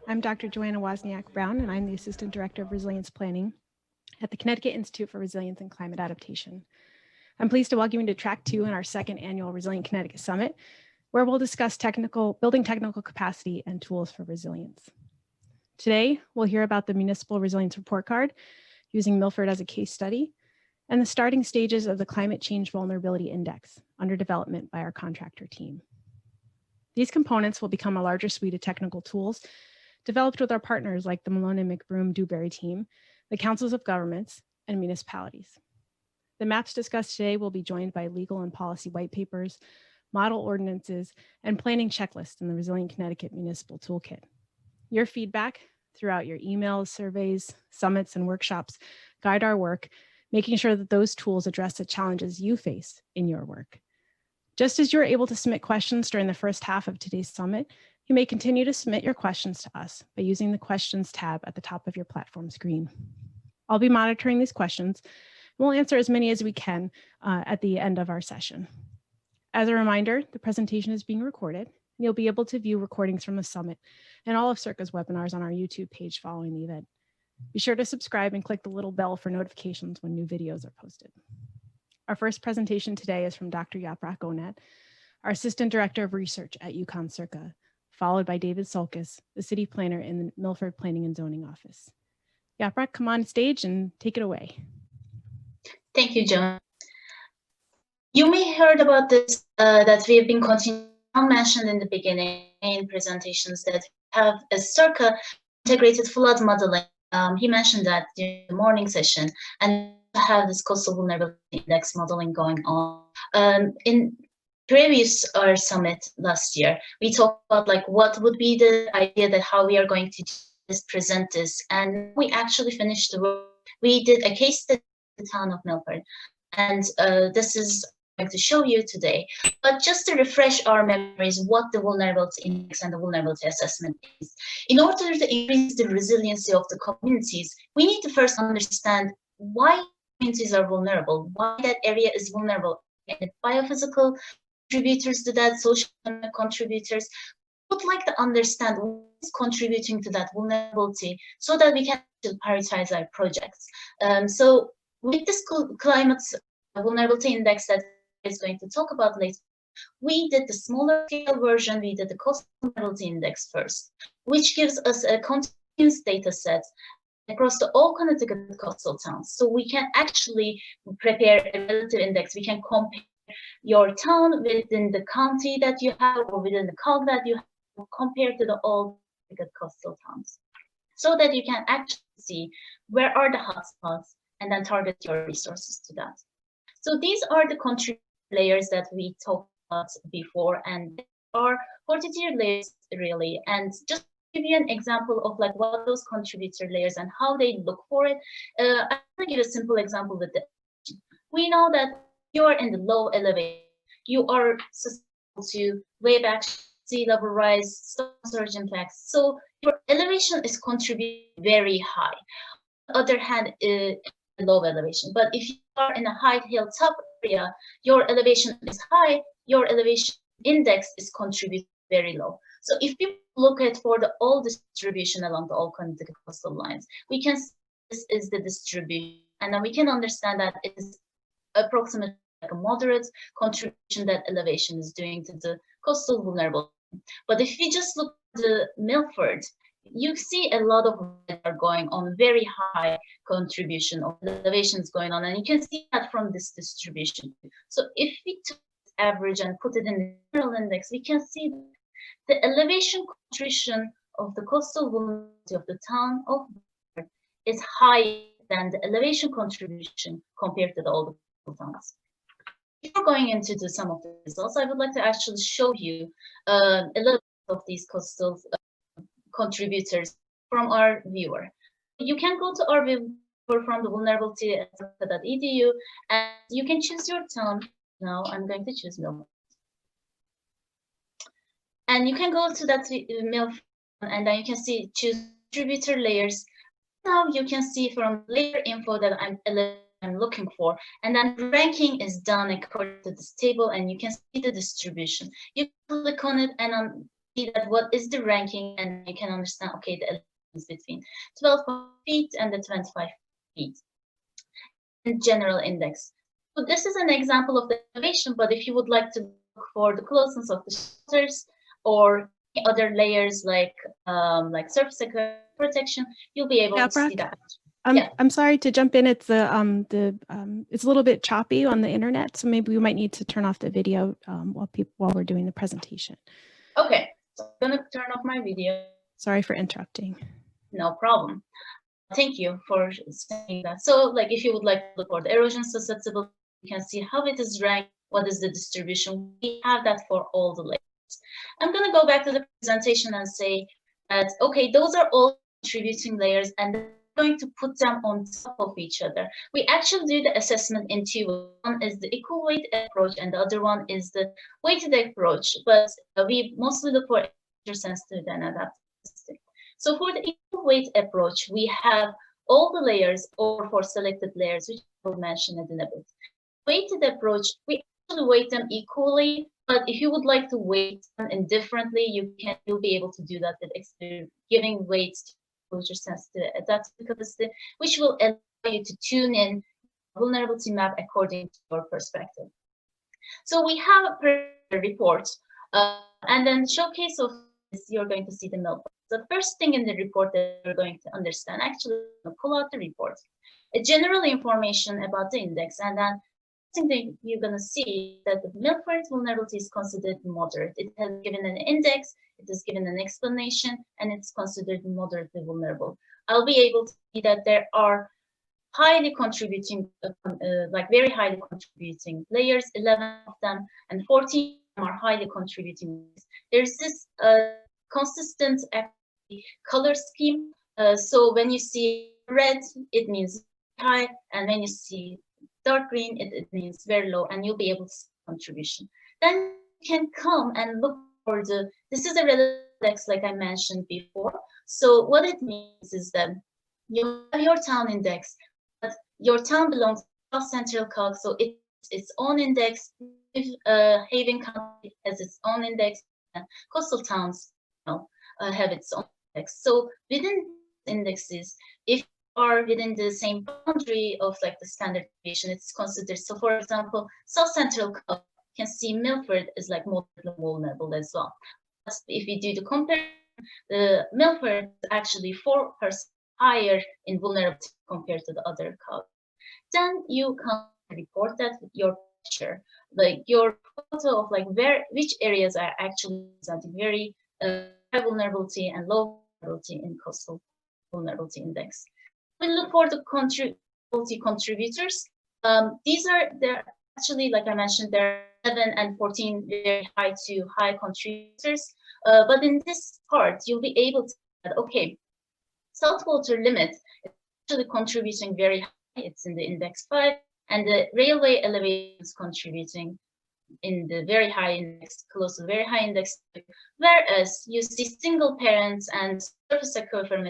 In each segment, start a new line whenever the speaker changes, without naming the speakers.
I'm Dr. Joanna Wozniak-Brown, and I'm the Assistant Director of Resilience Planning at the Connecticut Institute for Resilience and Climate Adaptation. I'm pleased to welcome you to Track 2 in our second annual Resilient Connecticut Summit, where we'll discuss building technical capacity and tools for resilience. Today, we'll hear about the Municipal Resilience Report Card, using Milford as a case study, and the starting stages of the Climate Change Vulnerability Index, under development by our contractor team. These components will become a larger suite of technical tools developed with our partners like the Malone and McBroom Dewberry team, the councils of governments, and municipalities. The maps discussed today will be joined by legal and policy white papers, model ordinances, and planning checklists in the Resilient Connecticut Municipal Toolkit. Your feedback throughout your emails, surveys, summits, and workshops guide our work, making sure that those tools address the challenges you face in your work. Just as you're able to submit questions during the first half of today's summit, you may continue to submit your questions to us by using the Questions tab at the top of your platform screen. I'll be monitoring these questions, and we'll answer as many as we can at the end of our session. As a reminder, the presentation is being recorded, and you'll be able to view recordings from the summit and all of CIRCA's webinars on our YouTube page following the event. Be sure to subscribe and click the little bell for notifications when new videos are posted. Our first presentation today is from Dr. Yaprak Onet, our Assistant Director of Research at UConn CIRCA, followed by David Sulkis, the City Planner in the Milford Planning and Zoning Office. Yaprak, come on stage and take it away.
Thank you, Joan. You may have heard about this, that we have been continuing mentioned in the beginning in presentations that have a CIRCA integrated flood modeling. He mentioned that during the morning session, and have this coastal vulnerability index modeling going on. In previous summit last year, we talked about like what would be the idea that how we are going to present this, and we actually finished the work. We did a case study in the town of Milford, and this is I'm going to show you today. But just to refresh our memories, what the vulnerability index and the vulnerability assessment is. In order to increase the resiliency of the communities, we need to first understand why communities are vulnerable, why that area is vulnerable, and biophysical contributors to that, social contributors. We would like to understand what is contributing to that vulnerability so that we can prioritize our projects. So with this climate vulnerability index that is going to talk about later, we did the smaller scale version. We did the coastal vulnerability index first, which gives us a continuous data set across all Connecticut coastal towns. So we can actually prepare a relative index. We can compare your town within the county that you have or within the COG that you have compared to the all Connecticut coastal towns, so that you can actually see where are the hotspots and then target your resources to that. So these are the contributor layers that we talked about before, and there are 40-tier layers really. And just give you an example of like what those contributor layers and how they look for it. I'm going to give a simple example with the. We know that you are in the low elevation. You are susceptible to wave action, sea level rise, storm surge impacts. So your elevation is contributing very high. On the other hand, low elevation. But if you are in a high hilltop area, your elevation is high. Your elevation index is contributing very low. So if you look at for the all distribution along the all Connecticut coastal lines, we can see this is the distribution, and then we can understand that it is approximately like a moderate contribution that elevation is doing to the coastal vulnerability. But if we just look at the Milford, you see a lot of that are going on, very high contribution of elevations going on, and you can see that from this distribution. So if we took this average and put it in the general index, we can see the elevation contribution of the coastal vulnerability of the town of Milford is higher than the elevation contribution compared to all the coastal towns. Before going into some of the results, I would like to actually show you a little bit of these coastal contributors from our viewer. You can go to our viewer from the vulnerability.edu, and you can choose your town. Now I'm going to choose Milford. And you can go to that Milford, and then you can see choose contributor layers. Now you can see from layer info that I'm looking for, and then ranking is done according to this table, and you can see the distribution. You click on it, and see that what is the ranking, and you can understand, okay, the elevation is between 12 feet and the 25 feet in general index. So this is an example of the elevation, but if you would like to look for the closeness of the shelters or other layers like surface protection, you'll be able to see that.
I'm sorry to jump in. It's it's a little bit choppy on the internet, so maybe we might need to turn off the video while we're doing the presentation.
Okay, so I'm gonna turn off my video.
Sorry for interrupting.
No problem. Thank you for saying that. So, like, if you would like to look for the erosion susceptible, you can see how it is ranked. What is the distribution? We have that for all the layers. I'm gonna go back to the presentation and say that okay, those are all contributing layers, and going to put them on top of each other. We actually do the assessment in two. One is the equal weight approach and the other one is the weighted approach, but we mostly look for sensitive and adaptive. So for the equal weight approach, we have all the layers or for selected layers, which I will mention in a bit. Weighted approach, we actually weight them equally, but if you would like to weight them indifferently, you'll be able to do that with giving weights to exposure sensitive adaptive capacity, which will allow you to tune in vulnerability map according to your perspective. So we have a report, and then showcase of this, you're going to see the Milford. The first thing in the report that you're going to understand, actually, pull out the report, a general information about the index, and then thing you're going to see that the Milford vulnerability is considered moderate. It has given an index, it is given an explanation, and it's considered moderately vulnerable. I'll be able to see that there are highly contributing, like very highly contributing layers, 11 of them, and 14 of them are highly contributing. There's this consistent color scheme. So when you see red, it means high, and when you see dark green, it means very low, and you'll be able to see contribution. Then you can come and look for this is a relative index like I mentioned before. So what it means is that you have your town index, but your town belongs to South Central Calc, so it's its own index. If Haven County has its own index, and coastal towns have its own index. So within indexes, if are within the same boundary of like the standard deviation, it's considered. So for example, South Central Calc can see Milford is like moderately vulnerable as well. But if we do the comparison, the Milford is actually 4% higher in vulnerability compared to the other calc. Then you can report that with your picture, like your photo of like which areas are actually presenting very high vulnerability and low vulnerability in coastal vulnerability index. We look for the contributors. They're actually, like I mentioned, there are 11 and 14 very high to high contributors. But in this part, you'll be able to see that, okay, saltwater limit is actually contributing very high. It's in the index 5, and the railway elevation is contributing in the very high index, close to very high index, whereas you see single parents and surface aquifer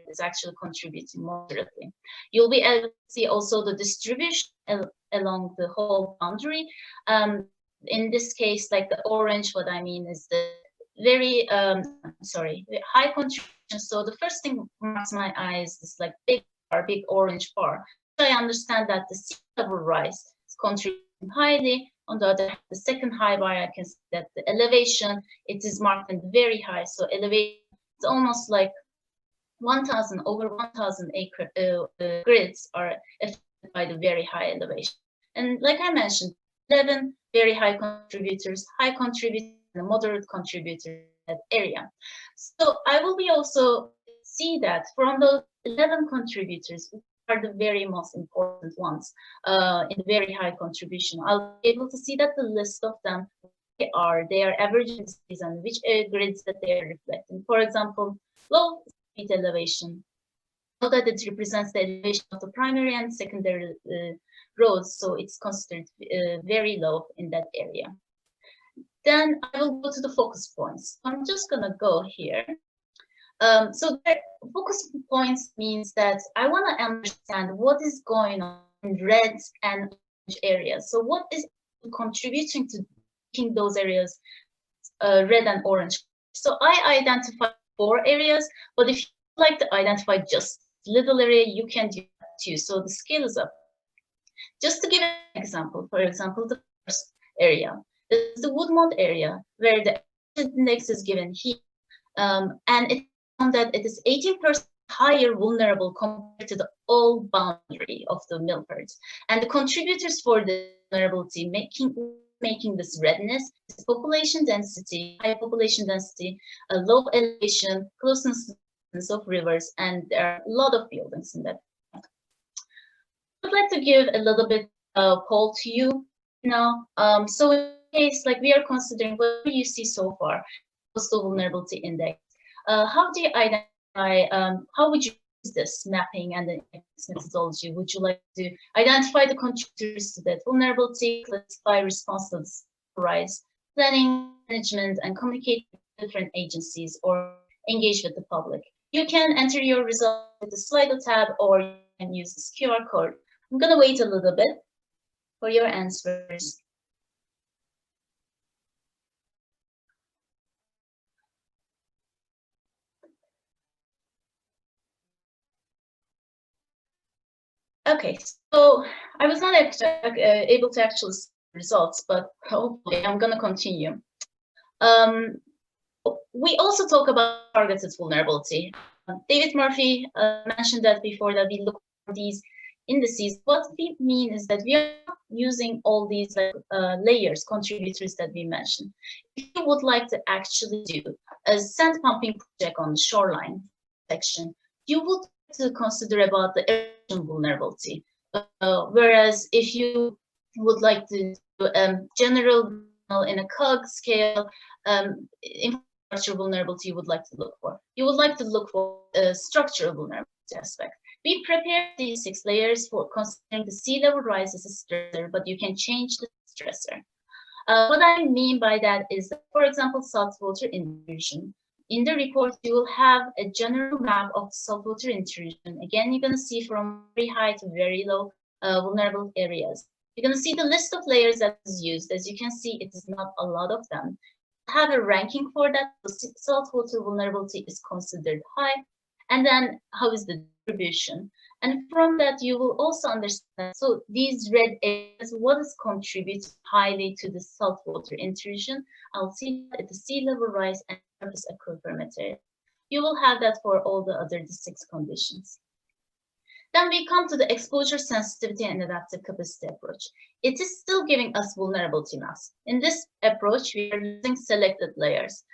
is actually contributing moderately. You'll be able to see also the distribution along the whole boundary. In this case, like the orange, what I mean is the very, high contribution. So the first thing marks my eyes is like big orange bar. So I understand that the sea level rise is contributing highly. On the other hand, the second high bar, I can see that the elevation, it is marked in very high. So elevation is almost like 1,000, over 1,000 acre grids are affected by the very high elevation. And like I mentioned, 11 very high contributors, and moderate contributors in that area. So I will be also see that from those 11 contributors, are the very most important ones in very high contribution. I'll be able to see that the list of them they are averaging and which grids that they are reflecting. For example, low speed elevation. Know that it represents the elevation of the primary and secondary roads, so it's considered very low in that area. Then I will go to the focus points. I'm just gonna go here. So the focus points means that I want to understand what is going on in red and orange areas. So what is contributing to making those areas red and orange? So I identified 4 areas, but if you like to identify just little area, you can do that too. So the scale is up. Just to give an example, for example, the first area is the Woodmont area, where the index is given here, and it found that it is 18% higher vulnerable compared to the old boundary of the Milford. And the contributors for the vulnerability making this redness is population density, high population density, a low elevation, closeness of rivers, and there are a lot of buildings in that. I'd like to give a little bit poll to you now. So in case like we are considering what you see so far, coastal vulnerability index, how do you identify, how would you use this mapping and the methodology? Would you like to identify the contributors to that vulnerability, classify responses, rise, planning, management, and communicate with different agencies or engage with the public? You can enter your results with the Slido tab or you can use this QR code. I'm going to wait a little bit for your answers. Okay, so I was not able to actually see the results, but hopefully I'm going to continue. We also talk about targeted vulnerability. David Murphy mentioned that before, that we look for these indices. What we mean is that we are using all these layers, contributors that we mentioned. If you would like to actually do a sand pumping project on the shoreline section, you would to consider about the erosion vulnerability. Whereas if you would like to do general in a COG scale, infrastructure vulnerability you would like to look for. You would like to look for a structural vulnerability aspect. We prepare these 6 layers for considering the sea level rise as a stressor, but you can change the stressor. What I mean by that is, for example, saltwater intrusion. In the report, you will have a general map of saltwater intrusion. Again, you're going to see from very high to very low vulnerable areas. You're going to see the list of layers that is used. As you can see, it is not a lot of them. Have a ranking for that. So saltwater vulnerability is considered high. And then how is the distribution? And from that, you will also understand, so these red areas, what is contributing highly to the saltwater intrusion? I'll see at the sea level rise and surface aquifer material. You will have that for all the other 6 conditions. Then we come to the exposure sensitivity and adaptive capacity approach. It is still giving us vulnerability maps. In this approach, we are using selected layers.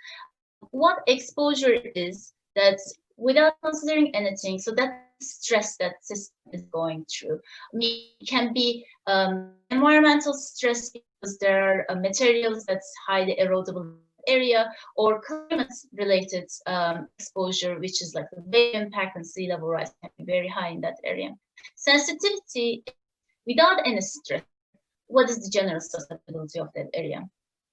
What exposure is, that's without considering anything, so that stress that system is going through. It can be environmental stress because there are materials that's highly erodible area, or climate-related exposure, which is like the wave impact and sea level rise can be very high in that area. Sensitivity, without any stress, what is the general susceptibility of that area?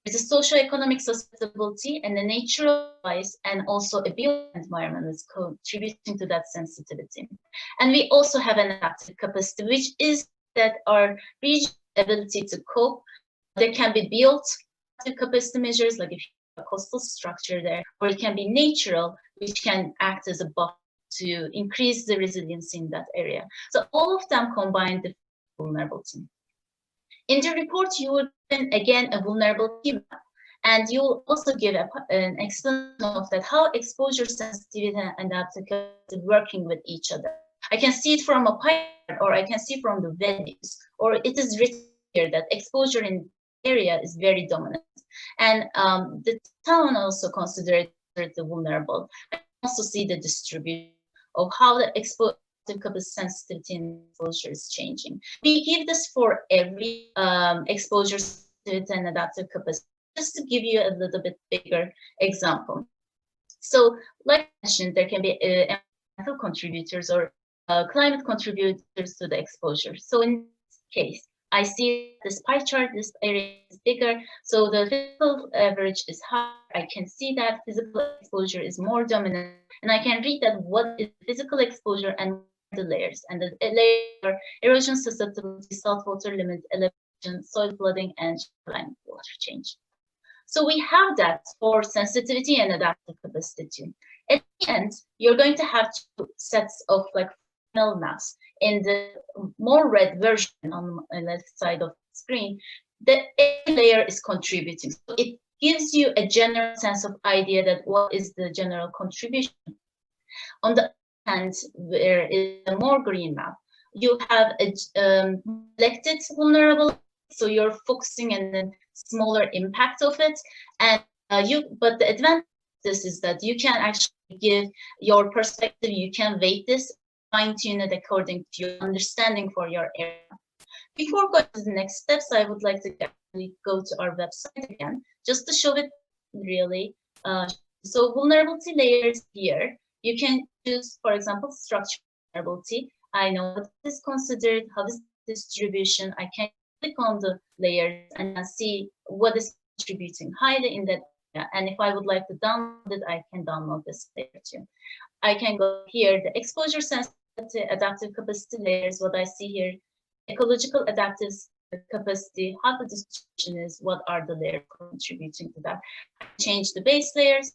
There's a socioeconomic susceptibility and the natural rise, and also a bioenvironment is contributing to that sensitivity. And we also have an adaptive capacity, which is that our region's ability to cope. There can be built capacity measures, like if you have a coastal structure there, or it can be natural, which can act as a buffer to increase the resilience in that area. So all of them combine the vulnerability. In the report, you will find again a vulnerability map, and you will also give an explanation of that, how exposure sensitivity and adaptation are working with each other. I can see it from a pie chart, or I can see from the values, or it is written here that exposure in area is very dominant. And the town also considered the vulnerable. I also see the distribution of how the exposure sensitivity and exposure is changing. We give this for every exposure sensitivity and adaptive capacity, just to give you a little bit bigger example. So, like I mentioned, there can be environmental contributors or climate contributors to the exposure. So in this case, I see this pie chart, this area is bigger, so the physical average is higher. I can see that physical exposure is more dominant, and I can read that what is physical exposure and the layers. And the layers are erosion susceptibility, saltwater limit, elevation, soil flooding, and shoreline water change. So we have that for sensitivity and adaptive capacity too. At the end, you're going to have two sets of like final maps. In the more red version on the left side of the screen, the layer is contributing. So it gives you a general sense of idea that what is the general contribution. On the other hand, where is a more green map, you have a selected vulnerable, so you're focusing on the smaller impact of it, and but the advantage of this is that you can actually give your perspective, you can weight this, fine-tune it according to your understanding for your area. Before going to the next steps, I would like to actually go to our website again, just to show it really. So vulnerability layers here, you can choose, for example, structural vulnerability. I know what is considered, how is distribution. I can click on the layers and see what is contributing highly in that area. And if I would like to download it, I can download this layer too. I can go here, the exposure sensitivity, adaptive capacity layers, what I see here, ecological adaptive capacity, how the distribution is, what are the layers contributing to that. I change the base layers,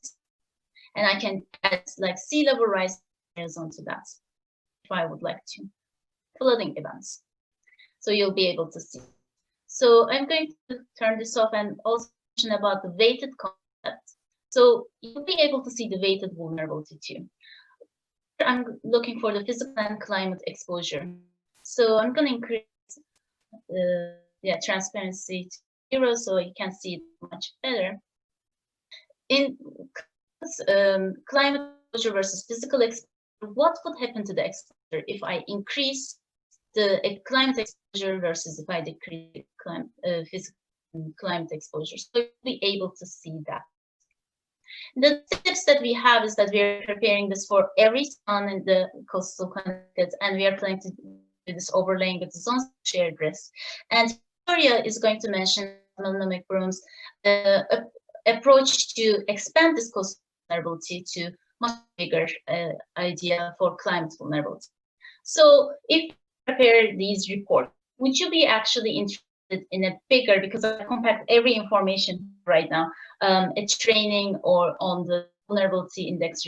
and I can add like sea level rise layers onto that if I would like to. Flooding events. So you'll be able to see. So I'm going to turn this off and also mention about the weighted concept. So you'll be able to see the weighted vulnerability too. I'm looking for the physical and climate exposure. So I'm going to increase transparency to 0 so you can see it much better. In climate exposure versus physical exposure, what would happen to the exposure if I increase the climate exposure versus if I decrease physical climate exposure? So you'll be able to see that. The tips that we have is that we are preparing this for every zone in the coastal Connecticut, and we are planning to do this overlaying with the zones of shared risk. And Victoria is going to mention Melnomic Broom's approach to expand this coastal vulnerability to much bigger idea for climate vulnerability. So if you prepare these reports, would you be actually interested in a bigger, because I compact every information right now, a training or on the vulnerability index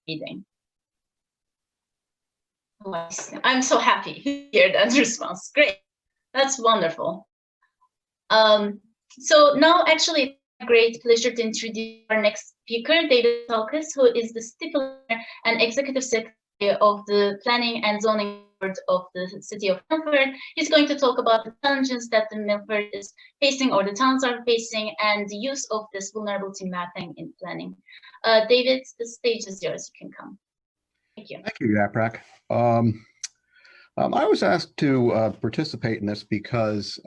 reading? Oh, I'm so happy to hear that response. Great, that's wonderful. So now actually, great pleasure to introduce our next speaker, David Sulkis, who is the stipulator and executive secretary of the Planning and Zoning Board of the City of Milford. He's going to talk about the challenges that the Milford is facing or the towns are facing and the use of this vulnerability mapping in planning. David, the stage is yours. You can come. Thank you.
Thank you, Yaprak. I was asked to participate in this because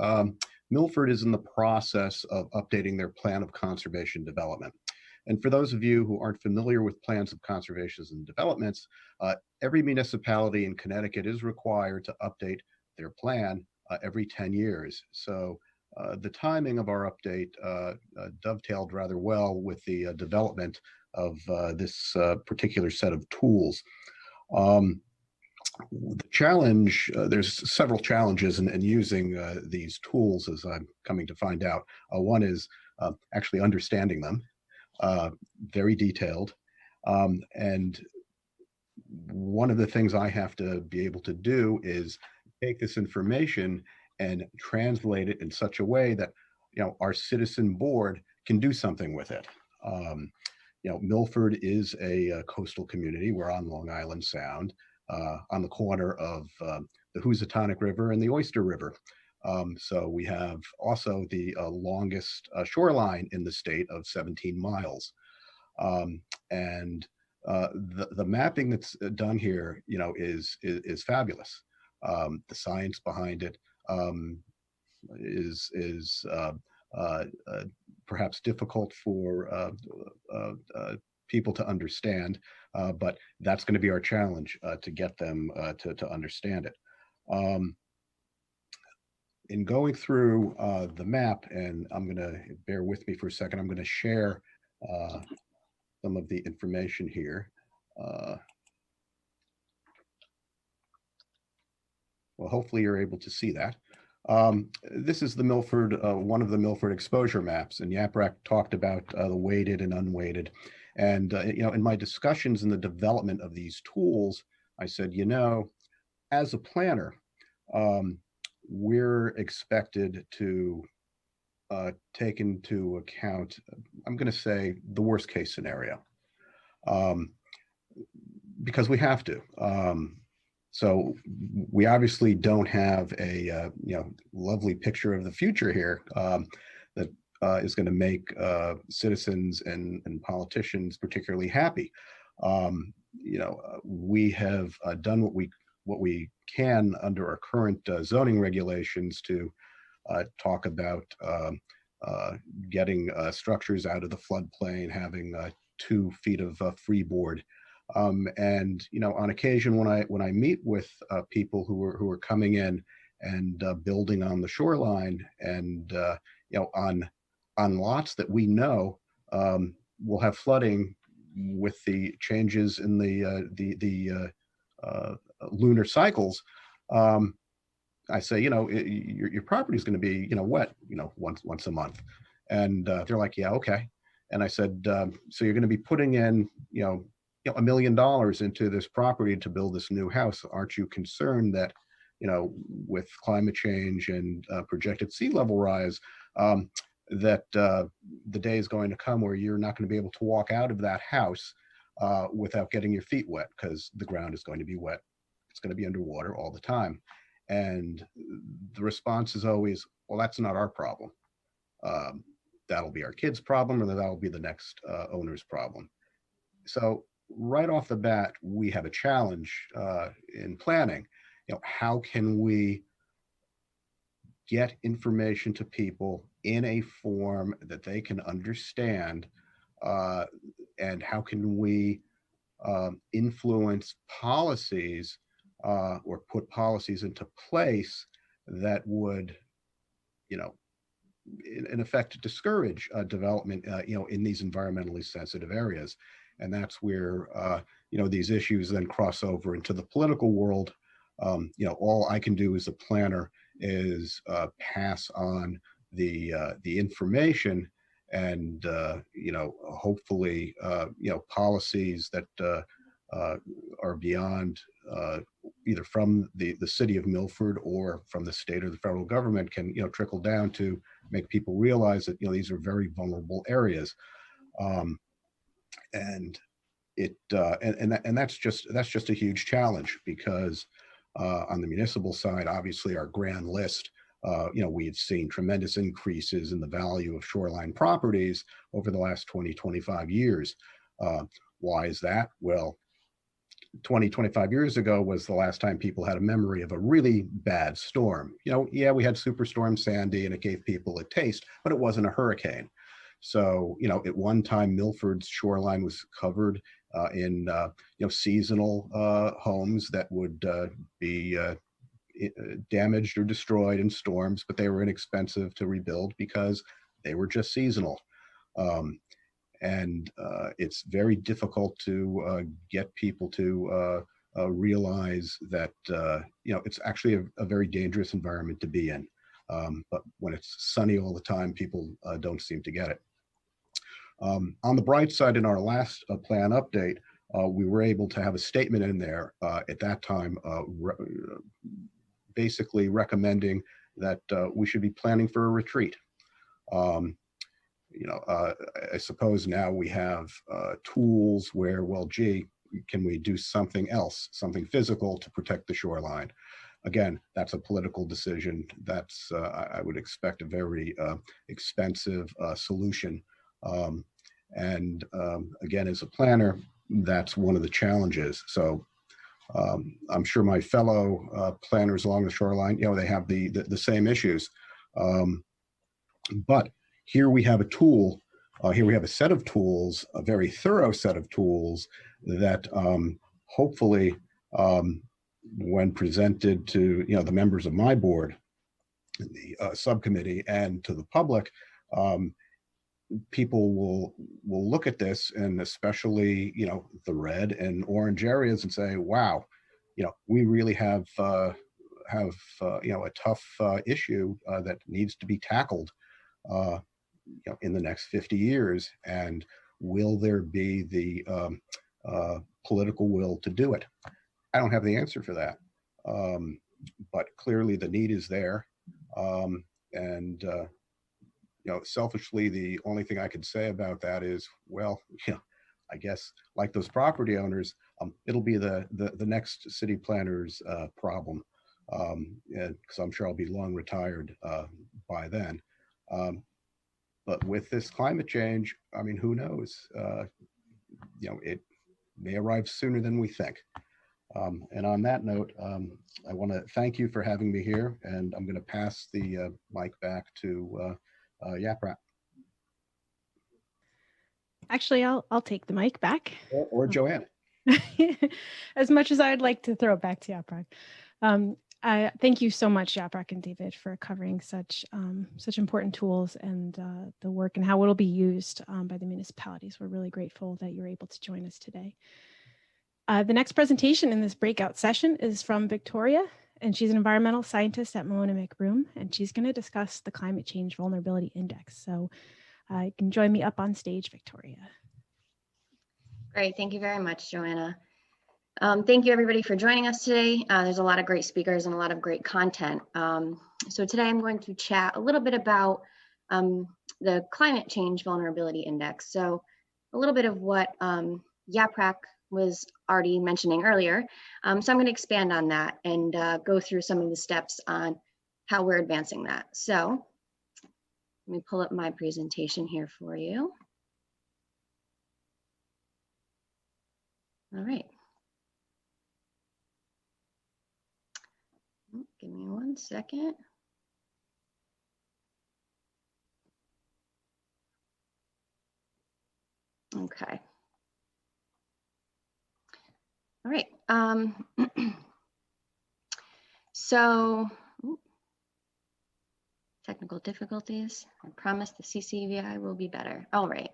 Milford is in the process of updating their plan of conservation development. And for those of you who aren't familiar with plans of conservations and developments, every municipality in Connecticut is required to update their plan every 10 years. So the timing of our update dovetailed rather well with the development of this particular set of tools. The challenge, there's several challenges in using these tools, as I'm coming to find out. One is actually understanding them, very detailed. And one of the things I have to be able to do is take this information and translate it in such a way that, you know, our citizen board can do something with it. You know, Milford is a coastal community. We're on Long Island Sound, on the corner of the Housatonic River and the Oyster River. So we have also the longest shoreline in the state of 17 miles. And the mapping that's done here, you know, is fabulous. The science behind it is perhaps difficult for people to understand, but that's going to be our challenge to get them to understand it. In going through the map, and I'm going to bear with me for a second, I'm going to share some of the information here. Well, hopefully you're able to see that. This is the Milford, one of the Milford exposure maps, and Yaprak talked about the weighted and unweighted. And, in my discussions in the development of these tools, I said, as a planner, we're expected to take into account, I'm going to say, the worst case scenario, because we have to. So we obviously don't have a lovely picture of the future here that is going to make citizens and politicians particularly happy. We have done what we can under our current zoning regulations to talk about getting structures out of the floodplain, having 2 feet of freeboard. And on occasion when I meet with people who are coming in and building on the shoreline, and on lots that we know will have flooding with the changes in the lunar cycles, I say, your property is going to be wet once a month, and they're like, yeah, okay. And I said, so you're going to be putting in $1 million into this property to build this new house. Aren't you concerned that, with climate change and projected sea level rise, that the day is going to come where you're not going to be able to walk out of that house without getting your feet wet, because the ground is going to be wet. It's going to be underwater all the time. And the response is always, well, that's not our problem. That'll be our kids' problem, or that'll be the next owner's problem. So right off the bat, we have a challenge in planning. How can we get information to people in a form that they can understand, and how can we influence policies or put policies into place that would, in effect, discourage development, in these environmentally sensitive areas. And that's where, these issues then cross over into the political world. All I can do as a planner is pass on the information, and hopefully policies that are beyond either from the city of Milford or from the state or the federal government can trickle down to make people realize that these are very vulnerable areas. And it and that's just a huge challenge, because on the municipal side, obviously our grand list, we've seen tremendous increases in the value of shoreline properties over the last 20-25 years. Why is that? Well, 20-25 years ago was the last time people had a memory of a really bad storm. Yeah, we had Superstorm Sandy and it gave people a taste, but it wasn't a hurricane. So, at one time, Milford's shoreline was covered in, seasonal homes that would be damaged or destroyed in storms, but they were inexpensive to rebuild because they were just seasonal. And it's very difficult to get people to realize that, it's actually a very dangerous environment to be in. But when it's sunny all the time, people don't seem to get it. On the bright side, in our last plan update, we were able to have a statement in there at that time, basically recommending that we should be planning for a retreat. I suppose now we have tools where, well, gee, can we do something else, something physical to protect the shoreline? Again, that's a political decision. That's, I would expect, a very expensive solution. And again, as a planner, that's one of the challenges. So I'm sure my fellow planners along the shoreline, they have the same issues. But here we have a tool, here we have a set of tools, a very thorough set of tools that hopefully, when presented to the members of my board, the subcommittee, and to the public, people will look at this, and especially the red and orange areas, and say, wow, we really have have a tough issue that needs to be tackled in the next 50 years, and will there be the political will to do it? I don't have the answer for that, but clearly the need is there, and selfishly, the only thing I could say about that is, well, I guess like those property owners, it'll be the next city planner's problem, because I'm sure I'll be long retired by then. But with this climate change, I mean, who knows? It may arrive sooner than we think. And on that note, I want to thank you for having me here, and I'm going to pass the mic back to Yaprak.
Actually, I'll take the mic back.
Or Joanne.
As much as I'd like to throw it back to Yaprak. I thank you so much, Yaprak and David, for covering such important tools and the work and how it'll be used by the municipalities. We're really grateful that you're able to join us today. The next presentation in this breakout session is from Victoria, and she's an environmental scientist at Malone & McBroom, and she's going to discuss the Climate Change Vulnerability Index. So you can join me up on stage, Victoria.
Great, thank you very much, Joanna. Thank you everybody for joining us today. There's a lot of great speakers and a lot of great content. So today I'm going to chat a little bit about the Climate Change Vulnerability Index. So a little bit of what Yaprak was already mentioning earlier. So I'm going to expand on that and go through some of the steps on how we're advancing that. So let me pull up my presentation here for you. All right. Give me 1 second. Okay. All right. So, technical difficulties. I promise the CCVI will be better. All right.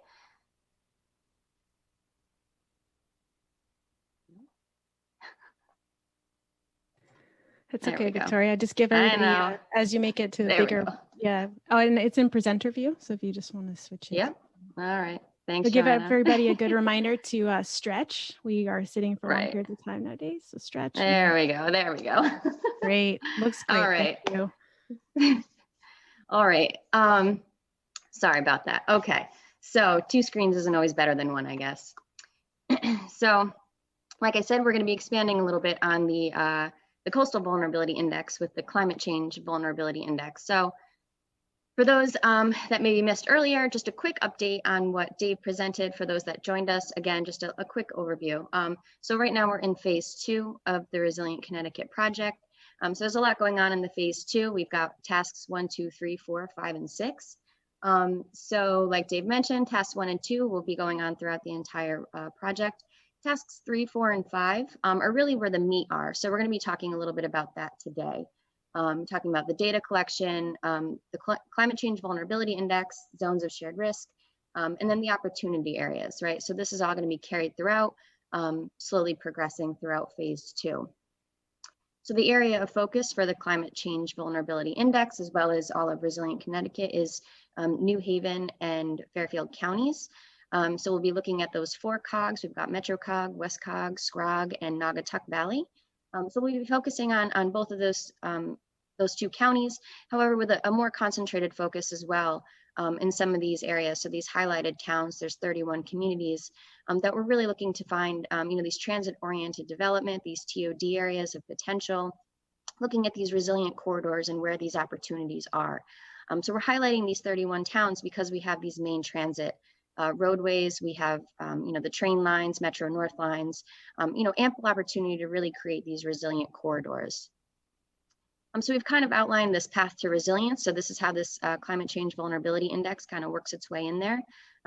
It's okay, Victoria. Just give everybody, as you make it to the bigger, yeah. Oh, and it's in presenter view. So if you just want to switch it.
Yep. All right. Thanks,
so give everybody a good reminder to stretch. We are sitting for long periods of time nowadays, so stretch.
There we go. There we go.
Great. Looks great.
All right.
Thank you.
All right. Sorry about that. Okay. So 2 screens isn't always better than 1, I guess. So, like I said, we're going to be expanding a little bit on the Coastal Vulnerability Index with the Climate Change Vulnerability Index. So for those that maybe missed earlier, just a quick update on what Dave presented for those that joined us. Again, just a quick overview. So right now we're in phase 2 of the Resilient Connecticut project. So there's a lot going on in the phase 2. We've got tasks 1, 2, 3, 4, 5, and 6. So like Dave mentioned, tasks 1 and 2 will be going on throughout the entire project. Tasks 3, 4, and 5 are really where the meat are. So we're going to be talking a little bit about that today. Talking about the data collection, the Climate Change Vulnerability Index, zones of shared risk, and then the opportunity areas, right? So this is all going to be carried throughout, slowly progressing throughout phase 2. So the area of focus for the Climate Change Vulnerability Index, as well as all of Resilient Connecticut, is New Haven and Fairfield counties. So we'll be looking at those 4 COGs. We've got MetroCog, WestCog, SCROG, and Naugatuck Valley. So we'll be focusing on both of those 2 counties, however, with a more concentrated focus as well in some of these areas. So these highlighted towns, there's 31 communities that we're really looking to find, these transit-oriented development, these TOD areas of potential, looking at these resilient corridors and where these opportunities are. So we're highlighting these 31 towns because we have these main transit roadways, we have, the train lines, Metro North lines, ample opportunity to really create these resilient corridors. So we've kind of outlined this path to resilience. So this is how this Climate Change Vulnerability Index kind of works its way in there.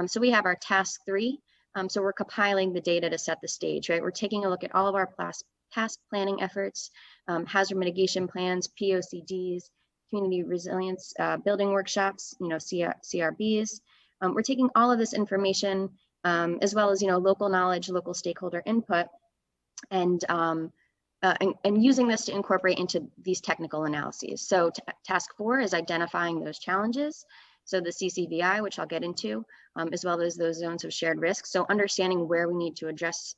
So we have our task 3. So we're compiling the data to set the stage, right? We're taking a look at all of our past planning efforts, hazard mitigation plans, POCDs, community resilience building workshops, CRBs. We're taking all of this information as well as, local knowledge, local stakeholder input, and and using this to incorporate into these technical analyses. So task 4 is identifying those challenges. So the CCVI, which I'll get into, as well as those zones of shared risk. So understanding where we need to address,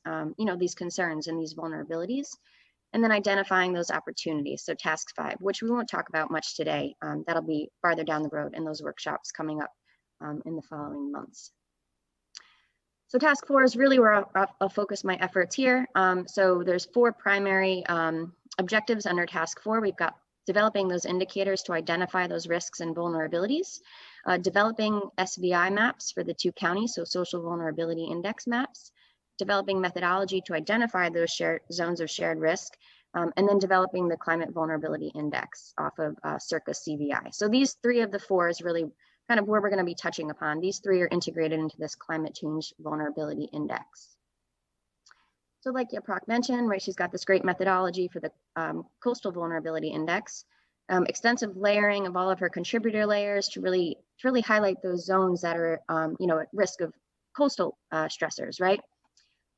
these concerns and these vulnerabilities, and then identifying those opportunities. So task 5, which we won't talk about much today, that'll be farther down the road in those workshops coming up in the following months. So task 4 is really where I'll focus my efforts here. So there's 4 primary objectives under task 4. We've got developing those indicators to identify those risks and vulnerabilities, developing SVI maps for the 2 counties, so social vulnerability index maps, developing methodology to identify those zones of shared risk, and then developing the climate vulnerability index off of CIRCA CVI. So these 3 of the 4 is really kind of where we're going to be touching upon. These 3 are integrated into this climate change vulnerability index. So like Yaprock mentioned, right, she's got this great methodology for the coastal vulnerability index, extensive layering of all of her contributor layers to really highlight those zones that are, at risk of coastal stressors, right?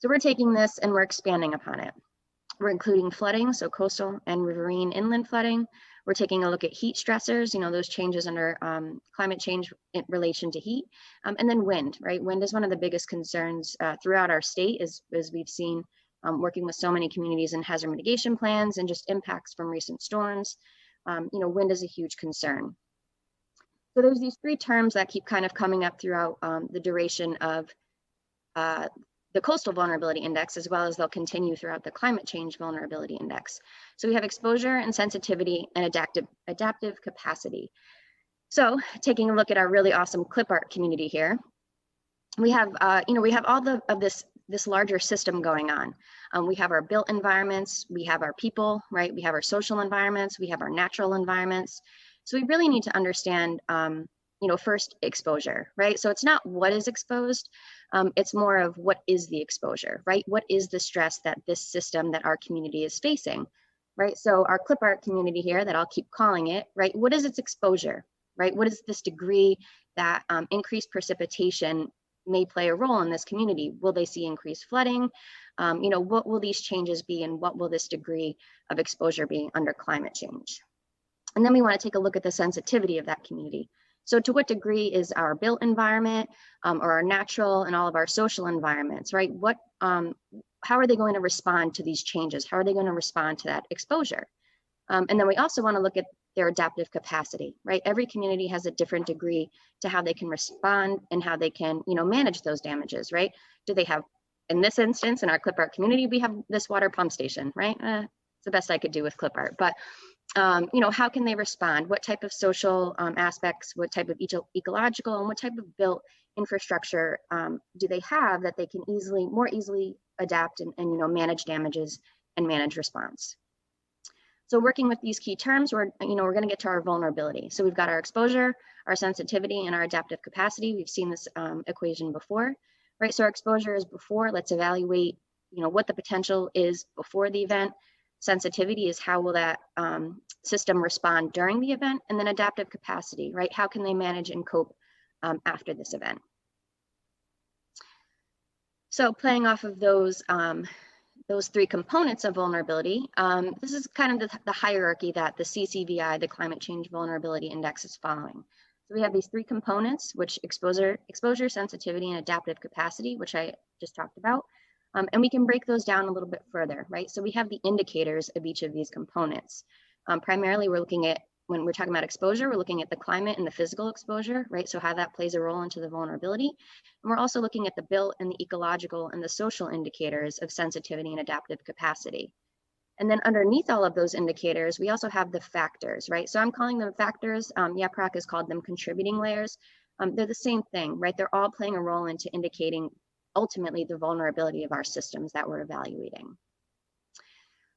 So we're taking this and we're expanding upon it. We're including flooding, so coastal and riverine inland flooding. We're taking a look at heat stressors, those changes under climate change in relation to heat, and then wind, right? Wind is one of the biggest concerns throughout our state, as we've seen working with so many communities in hazard mitigation plans and just impacts from recent storms. Wind is a huge concern. So there's these 3 terms that keep kind of coming up throughout the duration of the coastal vulnerability index, as well as they'll continue throughout the climate change vulnerability index. So we have exposure and sensitivity and adaptive capacity. So taking a look at our really awesome clip art community here, we have all of this larger system going on. We have our built environments, we have our people, right? We have our social environments, we have our natural environments. So we really need to understand, first exposure, right? So it's not what is exposed, it's more of what is the exposure, right? What is the stress that this system, that our community is facing, right? So our clip art community here, that I'll keep calling it, right? What is its exposure, right? What is this degree that increased precipitation may play a role in this community? Will they see increased flooding? What will these changes be, and what will this degree of exposure be under climate change? And then we want to take a look at the sensitivity of that community. So to what degree is our built environment or our natural and all of our social environments, right? How are they going to respond to these changes? How are they going to respond to that exposure? And then we also want to look at their adaptive capacity, right? Every community has a different degree to how they can respond and how they can, manage those damages, right? Do they have, in this instance, in our clip art community, we have this water pump station, right? It's the best I could do with clip art, but how can they respond? What type of social aspects, what type of ecological, and what type of built infrastructure do they have that they can more easily adapt and manage damages and manage response? So working with these key terms, we're going to get to our vulnerability. So we've got our exposure, our sensitivity, and our adaptive capacity. We've seen this equation before, right? So our exposure is before. Let's evaluate, what the potential is before the event. Sensitivity is how will that system respond during the event, and then adaptive capacity, right? How can they manage and cope after this event? So playing off of those 3 components of vulnerability, this is kind of the hierarchy that the CCVI, the Climate Change Vulnerability Index, is following. So we have these 3 components, which exposure, sensitivity, and adaptive capacity, which I just talked about. And we can break those down a little bit further, right? So we have the indicators of each of these components. Primarily, we're looking at, when we're talking about exposure, we're looking at the climate and the physical exposure, right? So how that plays a role into the vulnerability. And we're also looking at the built and the ecological and the social indicators of sensitivity and adaptive capacity. And then underneath all of those indicators, we also have the factors, right? So I'm calling them factors. Yaprock has called them contributing layers. They're the same thing, right? They're all playing a role into indicating ultimately the vulnerability of our systems that we're evaluating.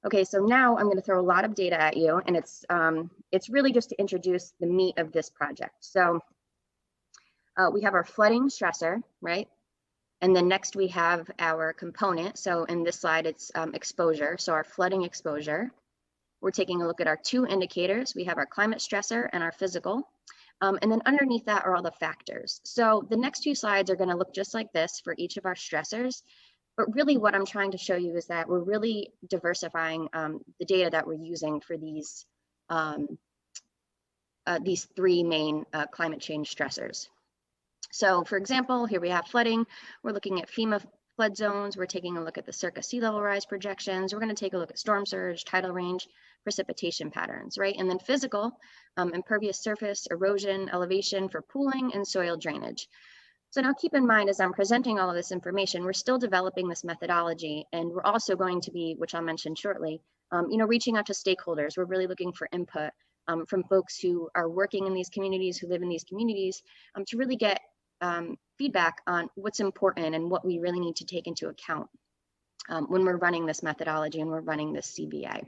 Okay, so now I'm going to throw a lot of data at you, and it's really just to introduce the meat of this project. So we have our flooding stressor, right? And then next we have our component. So in this slide, it's exposure. So our flooding exposure. We're taking a look at our 2 indicators. We have our climate stressor and our physical. And then underneath that are all the factors. So the next 2 slides are going to look just like this for each of our stressors. But really what I'm trying to show you is that we're really diversifying the data that we're using for these three main climate change stressors. So for example, here we have flooding. We're looking at FEMA flood zones. We're taking a look at the CIRCA sea level rise projections. We're going to take a look at storm surge, tidal range, precipitation patterns, right? And then physical, impervious surface, erosion, elevation for pooling, and soil drainage. So now keep in mind, as I'm presenting all of this information, we're still developing this methodology, and we're also going to be, which I'll mention shortly, reaching out to stakeholders. We're really looking for input from folks who are working in these communities, who live in these communities, to really get feedback on what's important and what we really need to take into account when we're running this methodology and we're running this CBA.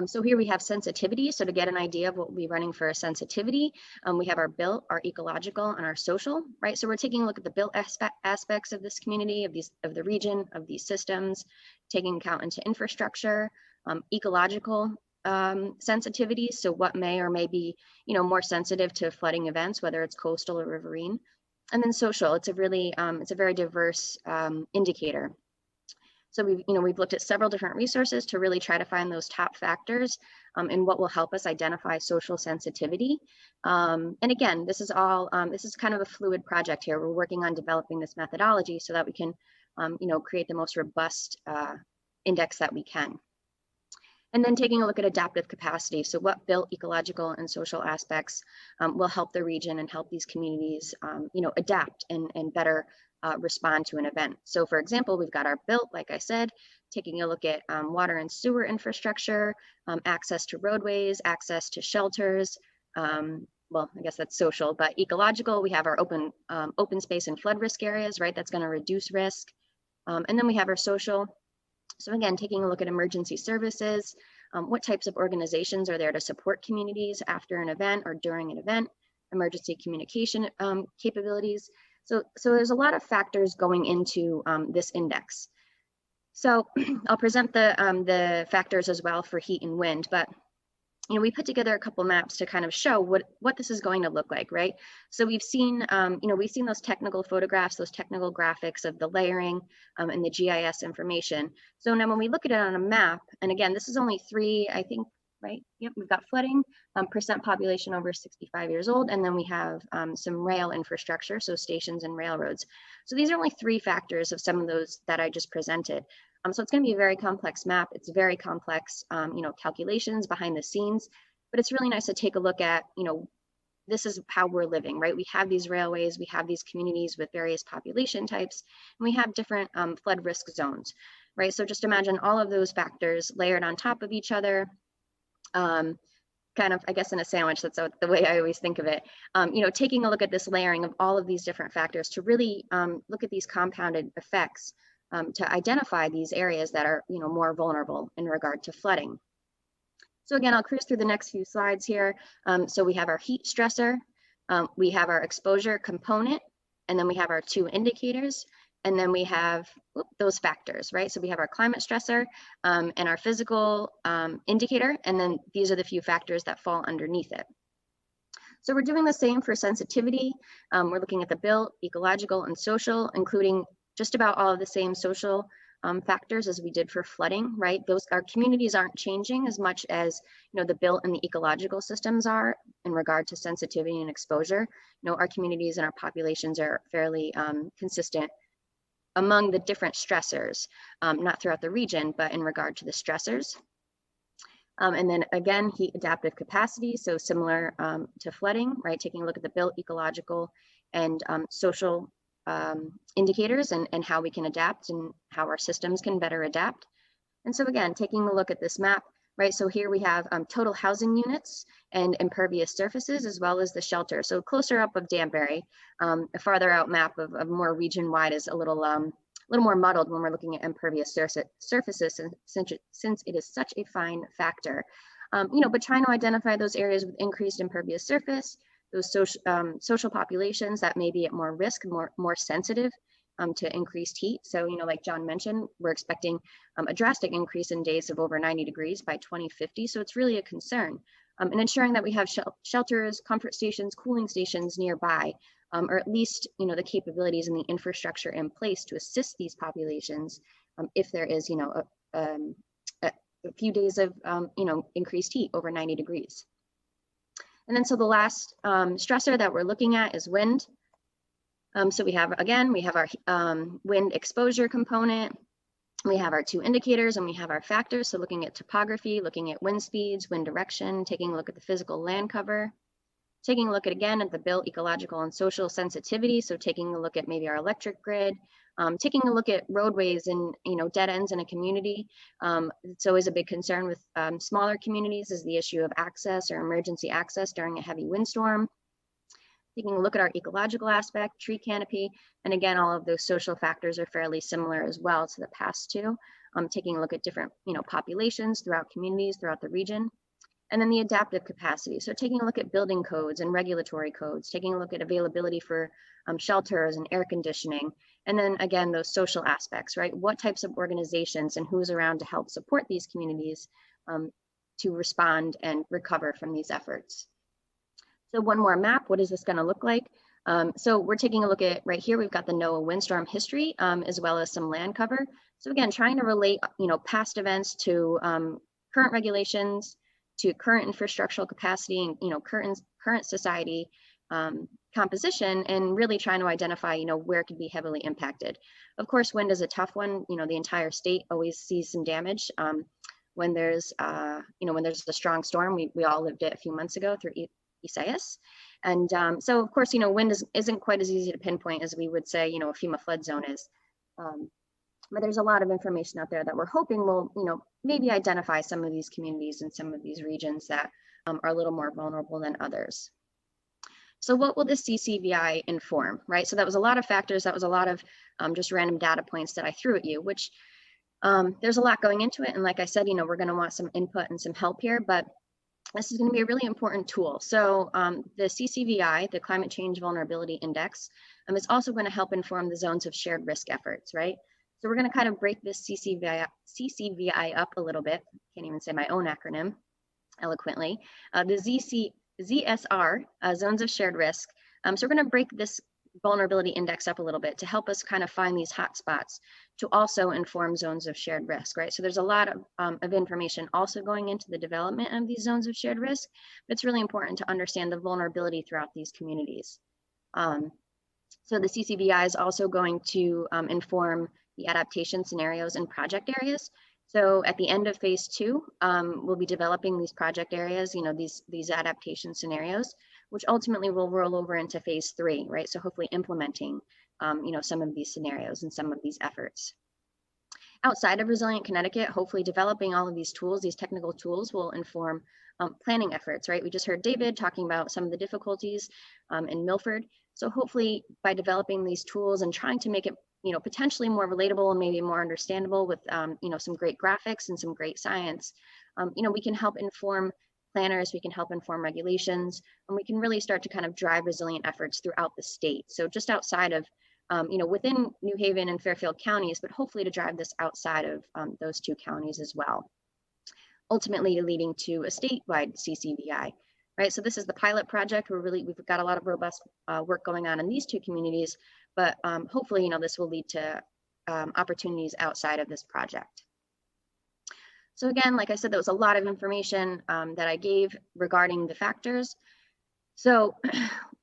So here we have sensitivity. So to get an idea of what we'll be running for a sensitivity, we have our built, our ecological, and our social, right? So we're taking a look at the built aspects of this community, of the region, of these systems, taking account into infrastructure, ecological sensitivity. So what may or may be, more sensitive to flooding events, whether it's coastal or riverine. And then social, it's a really, it's a very diverse indicator. So we've looked at several different resources to really try to find those top factors and what will help us identify social sensitivity. And again, this is all, this is kind of a fluid project here. We're working on developing this methodology so that we can, create the most robust index that we can. And then taking a look at adaptive capacity. So what built, ecological, and social aspects will help the region and help these communities, adapt and better respond to an event. So for example, we've got our built, like I said, taking a look at water and sewer infrastructure, access to roadways, access to shelters. Well, I guess that's social, but ecological, we have our open space and flood risk areas, right? That's going to reduce risk. And then we have our social. So again, taking a look at emergency services, what types of organizations are there to support communities after an event or during an event, emergency communication capabilities. So there's a lot of factors going into this index. So I'll present the factors as well for heat and wind, but we put together a couple maps to kind of show what this is going to look like, right? So we've seen, we've seen those technical photographs, those technical graphics of the layering and the GIS information. So now when we look at it on a map, and again, this is only 3, I think, right? Yep, we've got flooding, percent population over 65 years old, and then we have some rail infrastructure, so stations and railroads. So these are only 3 factors of some of those that I just presented. So it's going to be a very complex map. It's very complex, calculations behind the scenes, but it's really nice to take a look at, this is how we're living, right? We have these railways, we have these communities with various population types, and we have different flood risk zones, right? So just imagine all of those factors layered on top of each other, kind of, I guess, in a sandwich. That's the way I always think of it. Taking a look at this layering of all of these different factors to really look at these compounded effects to identify these areas that are, more vulnerable in regard to flooding. So again, I'll cruise through the next few slides here. So we have our heat stressor, we have our exposure component, and then we have our 2 indicators, and then we have those factors, right? So we have our climate stressor and our physical indicator, and then these are the few factors that fall underneath it. So we're doing the same for sensitivity. We're looking at the built, ecological, and social, including just about all of the same social factors as we did for flooding, right? Our communities aren't changing as much as, the built and the ecological systems are in regard to sensitivity and exposure. Our communities and our populations are fairly consistent among the different stressors, not throughout the region, but in regard to the stressors. And then again, heat adaptive capacity, so similar to flooding, right? Taking a look at the built, ecological, and social indicators and how we can adapt and how our systems can better adapt. And so again, taking a look at this map, right? So here we have total housing units and impervious surfaces, as well as the shelter. So closer up of Danbury, a farther out map of more region-wide is a little more muddled when we're looking at impervious surfaces, since it is such a fine factor. But trying to identify those areas with increased impervious surface, those social populations that may be at more risk, more sensitive to increased heat. So, like John mentioned, we're expecting a drastic increase in days of over 90 degrees by 2050. So it's really a concern. And ensuring that we have shelters, comfort stations, cooling stations nearby or at least, the capabilities and the infrastructure in place to assist these populations if there is, a few days of, increased heat over 90 degrees. And then so the last stressor that we're looking at is wind. So we have our wind exposure component. We have our two indicators and we have our factors. So looking at topography, looking at wind speeds, wind direction, taking a look at the physical land cover, taking a look again at the built ecological and social sensitivity. So taking a look at maybe our electric grid, taking a look at roadways and dead ends in a community. It's always a big concern with smaller communities is the issue of access or emergency access during a heavy windstorm. Taking a look at our ecological aspect, tree canopy, and again, all of those social factors are fairly similar as well to the past two. Taking a look at different populations throughout communities, throughout the region. And then the adaptive capacity. So taking a look at building codes and regulatory codes, taking a look at availability for shelters and air conditioning. And then again, those social aspects, right? What types of organizations and who's around to help support these communities to respond and recover from these efforts. So one more map, what is this gonna look like? So we're taking a look at right here, we've got the NOAA windstorm history as well as some land cover. So again, trying to relate past events to current regulations, to current infrastructural capacity and current society composition, and really trying to identify where it could be heavily impacted. Of course, wind is a tough one. The entire state always sees some damage when there's when there's a strong storm. We all lived it a few months ago through Isaias, and so of course wind isn't quite as easy to pinpoint as we would say a FEMA flood zone is. But there's a lot of information out there that we're hoping will, maybe identify some of these communities and some of these regions that are a little more vulnerable than others. So what will the CCVI inform, right? So that was a lot of factors. That was a lot of just random data points that I threw at you, which there's a lot going into it. And like I said, we're going to want some input and some help here, but this is going to be a really important tool. So the CCVI, the Climate Change Vulnerability Index, is also going to help inform the zones of shared risk efforts, right? So we're going to kind of break this CCVI up a little bit. Can't even say my own acronym eloquently. The ZSR, zones of shared risk. So we're going to break this vulnerability index up a little bit to help us kind of find these hot spots to also inform zones of shared risk, right? So there's a lot of information also going into the development of these zones of shared risk, but it's really important to understand the vulnerability throughout these communities. So the CCVI is also going to inform the adaptation scenarios and project areas. So at the end of phase 2, we'll be developing these project areas, these adaptation scenarios, which ultimately will roll over into phase 3, right? So hopefully implementing, some of these scenarios and some of these efforts. Outside of Resilient Connecticut, hopefully developing all of these tools, these technical tools will inform planning efforts, right? We just heard David talking about some of the difficulties in Milford. So hopefully by developing these tools and trying to make it potentially more relatable and maybe more understandable with, some great graphics and some great science, we can help inform planners, we can help inform regulations, and we can really start to kind of drive resilient efforts throughout the state. So just outside of, within New Haven and Fairfield counties, but hopefully to drive this outside of those two counties as well, ultimately leading to a statewide CCVI. Right, so this is the pilot project. We've got a lot of robust work going on in these two communities, but hopefully, this will lead to opportunities outside of this project. So again, like I said, there was a lot of information that I gave regarding the factors. So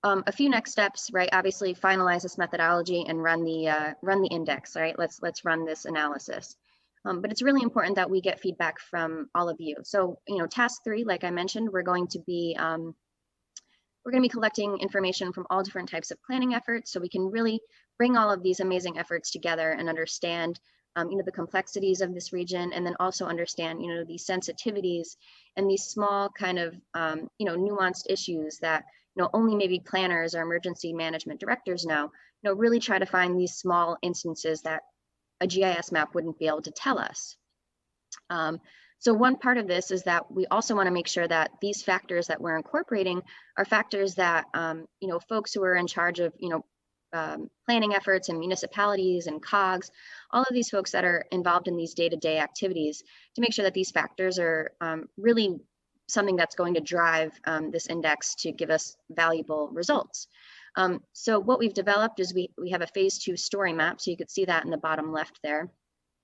a few next steps, right? Obviously, finalize this methodology and run the index. Right, let's run this analysis. But it's really important that we get feedback from all of you. So, task 3, like I mentioned, we're going to be collecting information from all different types of planning efforts, so we can really bring all of these amazing efforts together and understand, the complexities of this region, and then also understand, these sensitivities and these small kind of, nuanced issues that, only maybe planners or emergency management directors know. Really try to find these small instances that a GIS map wouldn't be able to tell us. So one part of this is that we also want to make sure that these factors that we're incorporating are factors that, folks who are in charge of, planning efforts and municipalities and COGS, all of these folks that are involved in these day-to-day activities, to make sure that these factors are really something that's going to drive this index to give us valuable results. So what we've developed is we have a phase 2 story map. So you could see that in the bottom left there,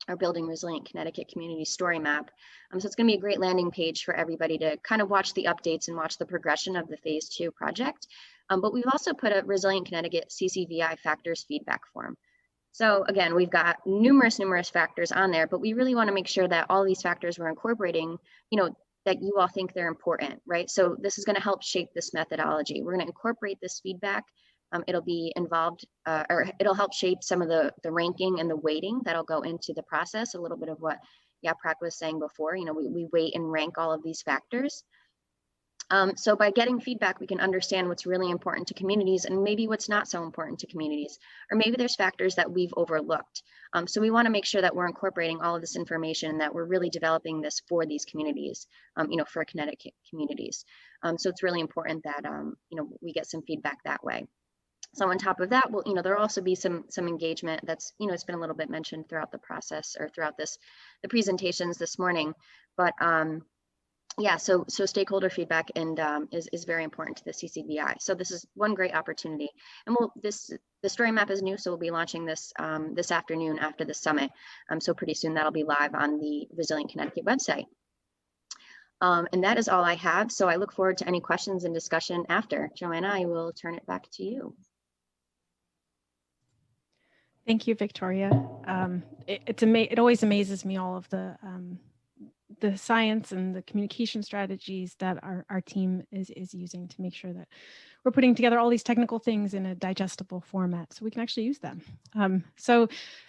our Building Resilient Connecticut Community Story Map. So it's going to be a great landing page for everybody to kind of watch the updates and watch the progression of the phase 2 project. But we've also put a Resilient Connecticut CCVI factors feedback form. So again, we've got numerous factors on there, but we really want to make sure that all these factors we're incorporating, that you all think they're important, right? So this is going to help shape this methodology. We're going to incorporate this feedback. It'll be involved, or it'll help shape some of the ranking and the weighting that'll go into the process. A little bit of what Yaprak was saying before. We weight and rank all of these factors. So by getting feedback, we can understand what's really important to communities and maybe what's not so important to communities, or maybe there's factors that we've overlooked. So we want to make sure that we're incorporating all of this information and that we're really developing this for these communities, for Connecticut communities. So it's really important that, we get some feedback that way. So on top of that, well, there'll also be some engagement that's, it's been a little bit mentioned throughout the process or throughout the presentations this morning, but yeah, so stakeholder feedback and is very important to the CCVI. So this is one great opportunity. And the story map is new, so we'll be launching this this afternoon after the summit. So pretty soon that'll be live on the Resilient Connecticut website. And that is all I have. So I look forward to any questions and discussion after. Joanna, I will turn it back to you.
Thank you, Victoria. It always amazes me, all of the science and the communication strategies that our team is using to make sure that we're putting together all these technical things in a digestible format so we can actually use them. So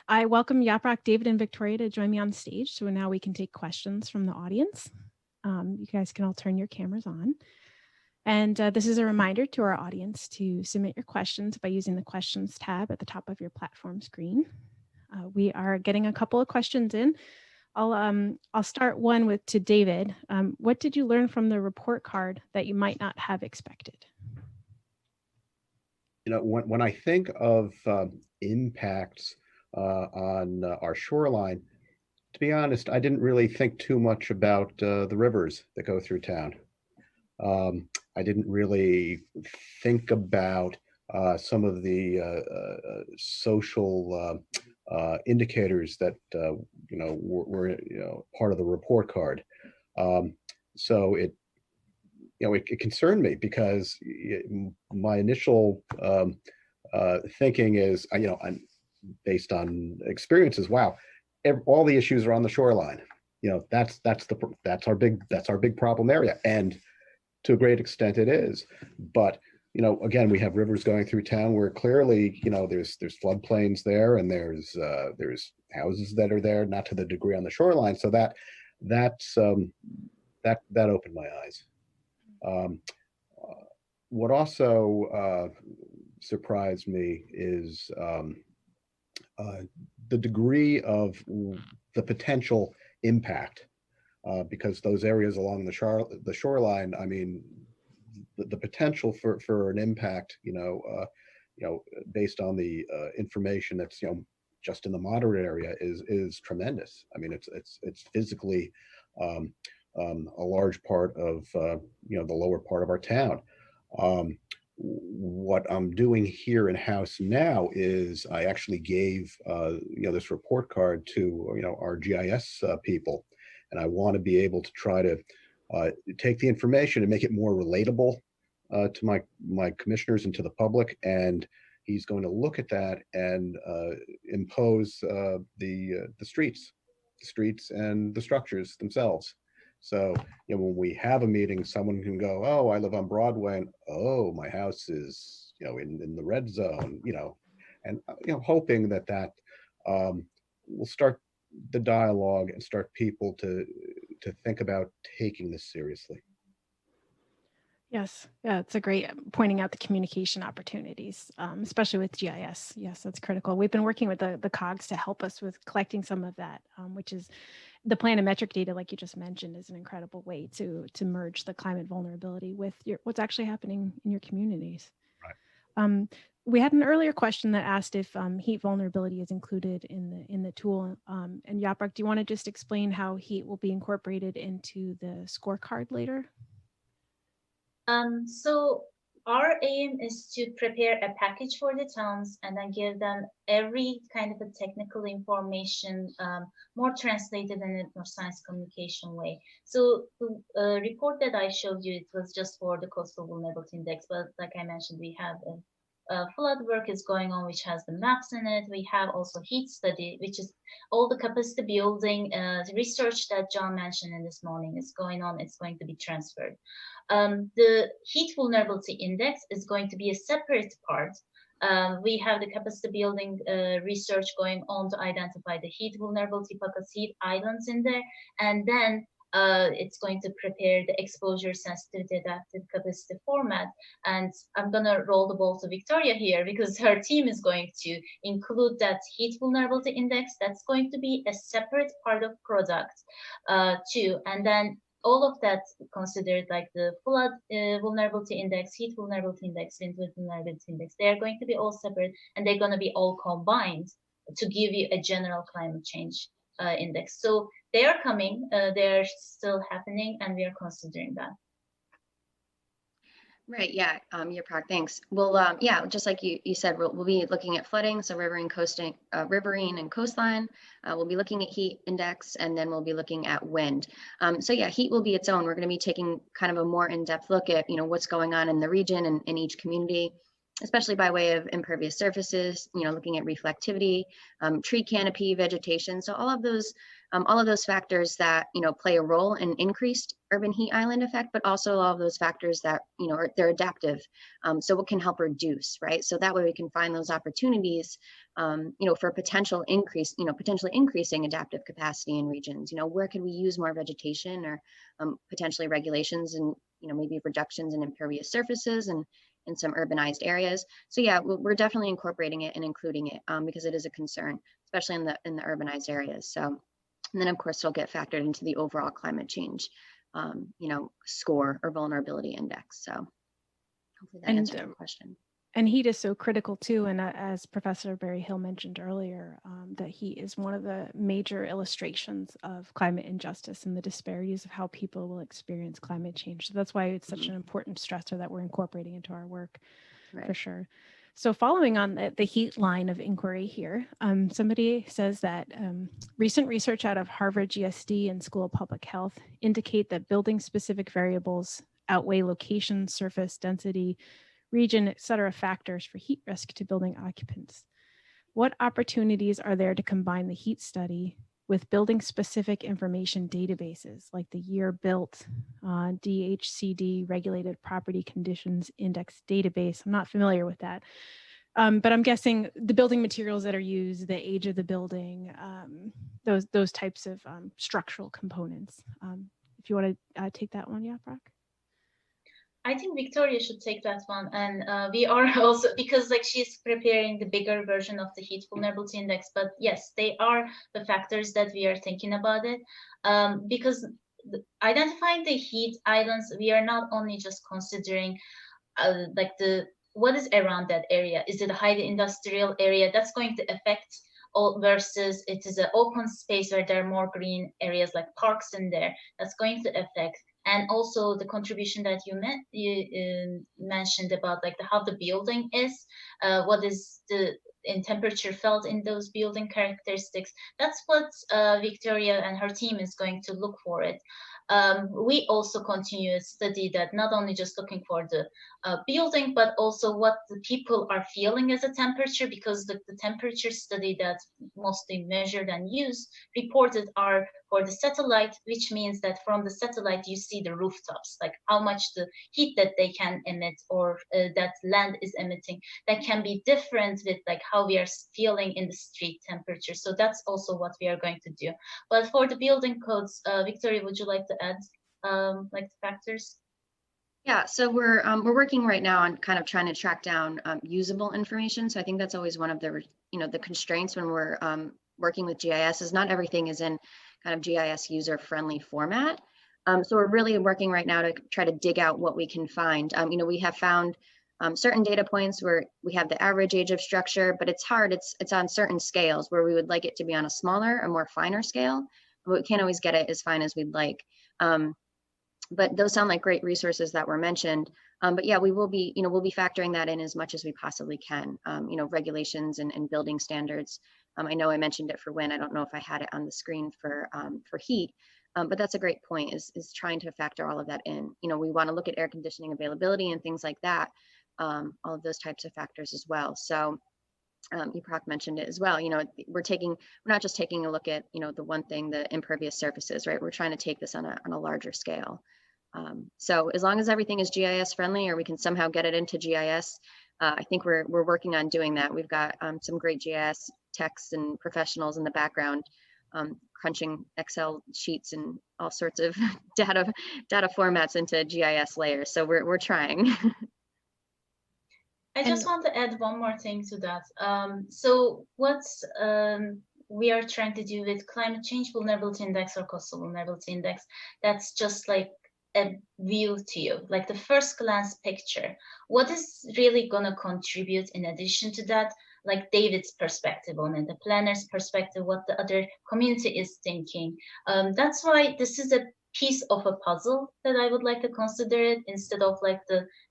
I welcome Yaprak, David, and Victoria to join me on stage. So now we can take questions from the audience. You guys can all turn your cameras on. And this is a reminder to our audience to submit your questions by using the questions tab at the top of your platform screen. We are getting a couple of questions in. I'll start one to David. What did you learn from the report card that you might not have expected?
When I think of impacts on our shoreline, to be honest, I didn't really think too much about the rivers that go through town. I didn't really think about some of the social indicators that were part of the report card. So it concerned me because my initial thinking is, I'm based on experiences. Wow, all the issues are on the shoreline. That's our big problem area, and to a great extent it is. But again, we have rivers going through town where clearly, there's floodplains there, and there's houses that are there, not to the degree on the shoreline. So that opened my eyes. What also surprised me is the degree of the potential impact, because those areas along the shoreline, I mean, the potential for an impact, based on the information that's just in the moderate area is tremendous. I mean, it's physically a large part of the lower part of our town. What I'm doing here in house now is I actually gave this report card to our GIS people, and I want to be able to try to take the information and make it more relatable to my commissioners and to the public. And he's going to look at that and impose the streets and the structures themselves. So when we have a meeting, someone can go, oh, I live on Broadway, and oh, my house is in the red zone, and hoping that will start the dialogue and start people to think about taking this seriously.
Yes, yeah, it's a great pointing out the communication opportunities, especially with GIS. Yes, that's critical. We've been working with the COGS to help us with collecting some of that, which is the planimetric data, like you just mentioned, is an incredible way to merge the climate vulnerability with what's actually happening in your communities. Right. We had an earlier question that asked if heat vulnerability is included in the tool. And Yaprak, do you want to just explain how heat will be incorporated into the scorecard later?
So our aim is to prepare a package for the towns and then give them every kind of a technical information, more translated in a more science communication way. So the report that I showed you, it was just for the coastal vulnerability index, but like I mentioned, we have flood work is going on, which has the maps in it. We have also heat study, which is all the capacity building research that John mentioned in this morning is going on. It's going to be transferred. The heat vulnerability index is going to be a separate part. We have the capacity building research going on to identify the heat vulnerability pockets, heat islands in there, and then it's going to prepare the exposure sensitivity adaptive capacity format. And I'm gonna roll the ball to Victoria here because her team is going to include that heat vulnerability index. That's going to be a separate part of product too. And then all of that considered, like the flood vulnerability index, heat vulnerability index, wind vulnerability index, they're going to be all separate and they're going to be all combined to give you a general climate change index. So they are coming, they're still happening, and we are considering that.
Right, yeah, Prague, thanks. Well, yeah, just like you said, we'll be looking at flooding, so riverine and coastline. We'll be looking at heat index, and then we'll be looking at wind. So yeah, heat will be its own. We're going to be taking kind of a more in-depth look at, what's going on in the region and in each community, especially by way of impervious surfaces, looking at reflectivity, tree canopy, vegetation. So all of those factors that, play a role in increased urban heat island effect, but also all of those factors that, they're adaptive. So what can help reduce, right? So that way we can find those opportunities, for potentially increasing adaptive capacity in regions. Where could we use more vegetation or potentially regulations and, maybe reductions in impervious surfaces and in some urbanized areas. So yeah, we're definitely incorporating it and including it because it is a concern, especially in the urbanized areas. So, and then of course it'll get factored into the overall climate change, score or vulnerability index. So hopefully that answers your question.
And heat is so critical too. And as Professor Barry Hill mentioned earlier, that heat is one of the major illustrations of climate injustice and the disparities of how people will experience climate change. So that's why it's such an important stressor that we're incorporating into our work, for sure. So following on the heat line of inquiry here, somebody says that recent research out of Harvard GSD and School of Public Health indicate that building specific variables outweigh location, surface, density, region, et cetera, factors for heat risk to building occupants. What opportunities are there to combine the heat study with building specific information databases like the year built DHCD regulated property conditions index database? I'm not familiar with that, but I'm guessing the building materials that are used, the age of the building, those types of structural components. If you want to take that one, Yaprak.
I think Victoria should take that one, and we are also, because like she's preparing the bigger version of the heat vulnerability index, but yes, they are the factors that we are thinking about it, because identifying the heat islands, we are not only just considering like what is around that area. Is it a highly industrial area that's going to affect all, versus it is an open space where there are more green areas like parks in there that's going to affect. And also the contribution that you mentioned about like how the building is, what is the in temperature felt in those building characteristics. That's what Victoria and her team is going to look for it. We also continue to study that, not only just looking for the building, but also what the people are feeling as a temperature, because the temperature study that mostly measured and used reported are for the satellite, which means that from the satellite you see the rooftops, like how much the heat that they can emit or that land is emitting, that can be different with like how we are feeling in the street temperature. So that's also what we are going to do. But for the building codes, Victoria, would you like to add like the factors?
Yeah, so we're working right now on kind of trying to track down usable information. So I think that's always one of the the constraints when we're working with GIS is not everything is in kind of GIS user friendly format. So we're really working right now to try to dig out what we can find. We have found certain data points where we have the average age of structure, but it's hard. It's on certain scales where we would like it to be on a smaller, a more finer scale, but we can't always get it as fine as we'd like. But those sound like great resources that were mentioned. But yeah, we will be, we'll be factoring that in as much as we possibly can. Regulations and building standards. I know I mentioned it for wind. I don't know if I had it on the screen for heat, but that's a great point. Is trying to factor all of that in. We want to look at air conditioning availability and things like that. All of those types of factors as well. So. Eproc mentioned it as well. We're not just taking a look at, the one thing, the impervious surfaces, right? We're trying to take this on a larger scale. So as long as everything is GIS friendly, or we can somehow get it into GIS, I think we're working on doing that. We've got some great GIS techs and professionals in the background, crunching Excel sheets and all sorts of data formats into GIS layers. So we're trying.
I just want to add one more thing to that. So what's we are trying to do with climate change vulnerability index or coastal vulnerability index, that's just like a view to you, like the first glance picture. What is really going to contribute in addition to that, like David's perspective on it, the planner's perspective, what the other community is thinking. That's why this is a piece of a puzzle that I would like to consider it, instead of like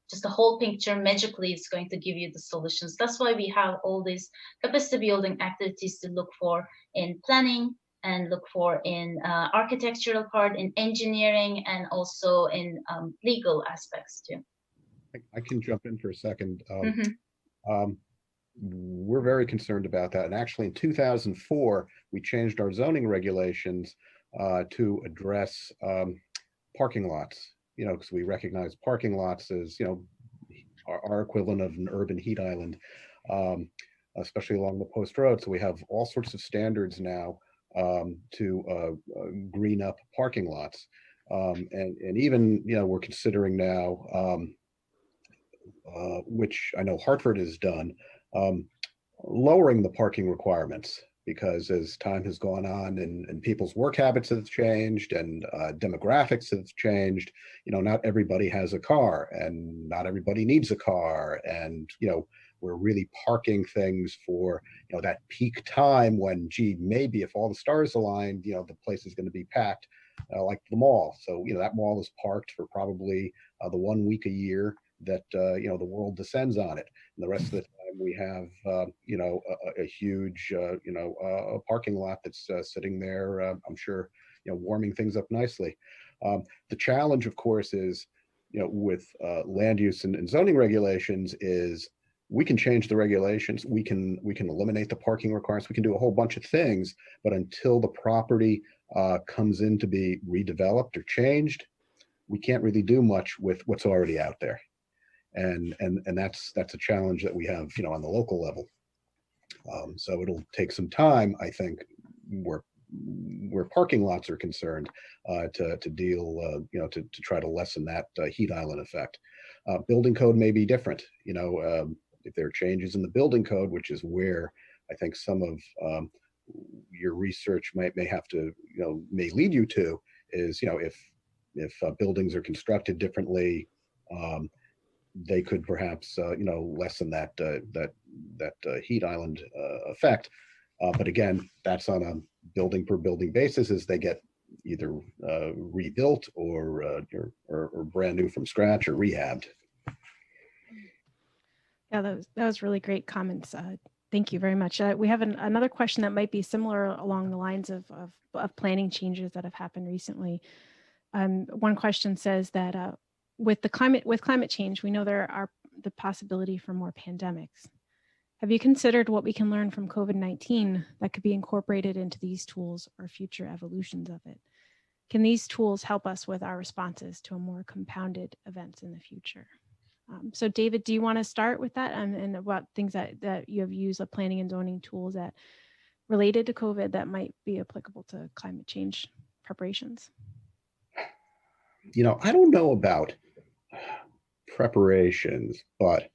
just the whole picture magically is going to give you the solutions. That's why we have all these capacity building activities to look for in planning, and look for in architectural part, in engineering, and also in legal aspects too.
I can jump in for a second. We're very concerned about that. And actually in 2004, we changed our zoning regulations to address parking lots, because we recognize parking lots as, our equivalent of an urban heat island, especially along the post road. So we have all sorts of standards now to green up parking lots. And even, we're considering now, which I know Hartford has done, lowering the parking requirements, because as time has gone on and people's work habits have changed and demographics have changed, not everybody has a car and not everybody needs a car. And, we're really parking things for, that peak time when, maybe if all the stars aligned, the place is going to be packed, like the mall. So, that mall is parked for probably the 1 week a year that, the world descends on it. And the rest of the time we have, a huge, a parking lot that's sitting there, I'm sure, warming things up nicely. The challenge, of course, is, with land use and zoning regulations is we can change the regulations. We can eliminate the parking requirements. We can do a whole bunch of things, but until the property comes in to be redeveloped or changed, we can't really do much with what's already out there. And that's a challenge that we have, on the local level. So it'll take some time, I think, where parking lots are concerned, to deal, to try to lessen that heat island effect. Building code may be different, if there are changes in the building code, which is where I think some of your research may have to, may lead you to, is, if buildings are constructed differently, they could perhaps, lessen that heat island effect. But again, that's on a building per building basis as they get either rebuilt or brand new from scratch or rehabbed.
Yeah, that was really great comments. Thank you very much. We have another question that might be similar along the lines of planning changes that have happened recently. One question says that with climate change, we know there are the possibility for more pandemics. Have you considered what we can learn from COVID-19 that could be incorporated into these tools or future evolutions of it? Can these tools help us with our responses to a more compounded events in the future? So David, do you want to start with that and about things that you have used of planning and zoning tools that related to COVID that might be applicable to climate change preparations?
I don't know about preparations, but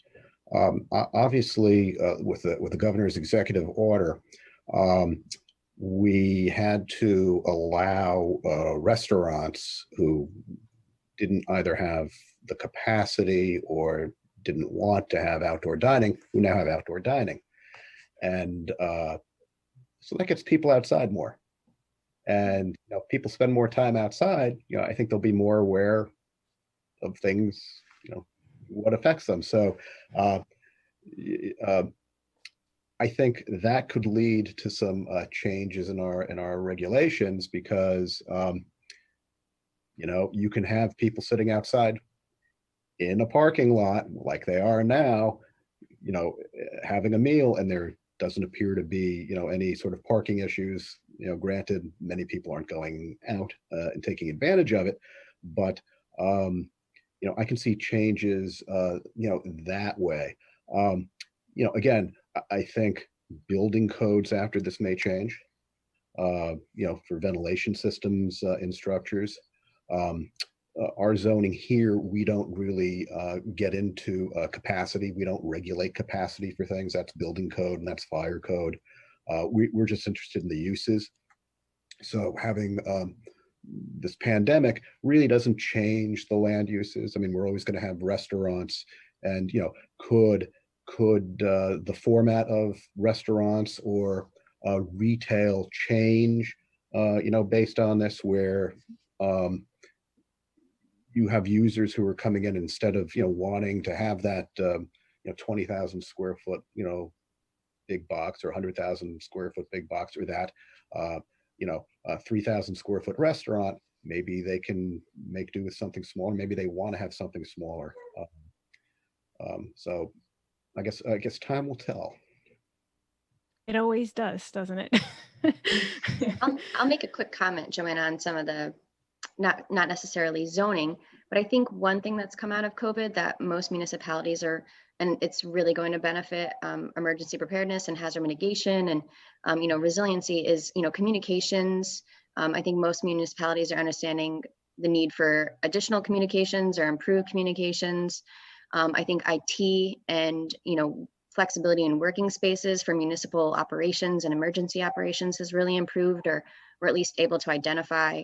obviously with the governor's executive order, we had to allow restaurants who didn't either have the capacity or didn't want to have outdoor dining, who now have outdoor dining. And so that gets people outside more. and people spend more time outside, I think they'll be more aware of things, what affects them. So I think that could lead to some changes in our regulations, because you can have people sitting outside in a parking lot like they are now, having a meal, and there doesn't appear to be any sort of parking issues. Granted, many people aren't going out and taking advantage of it, but I can see changes that way. Again, I think building codes after this may change, for ventilation systems in structures. Our zoning here, we don't really get into capacity. We don't regulate capacity for things. That's building code and that's fire code. We're just interested in the uses. So having this pandemic really doesn't change the land uses. I mean, we're always going to have restaurants, and could the format of restaurants or retail change, based on this, where you have users who are coming in, instead of wanting to have that 20,000 square foot big box, or 100,000 square foot big box, or that 3,000 square foot restaurant, maybe they can make do with something smaller. Maybe they want to have something smaller. So I guess time will tell.
It always does, doesn't it?
I'll make a quick comment, Joanna, on some of the not necessarily zoning, but I think one thing that's come out of COVID that most municipalities are, and it's really going to benefit emergency preparedness and hazard mitigation and resiliency, is communications. I think most municipalities are understanding the need for additional communications or improved communications. I think IT and flexibility in working spaces for municipal operations and emergency operations has really improved, or at least able to identify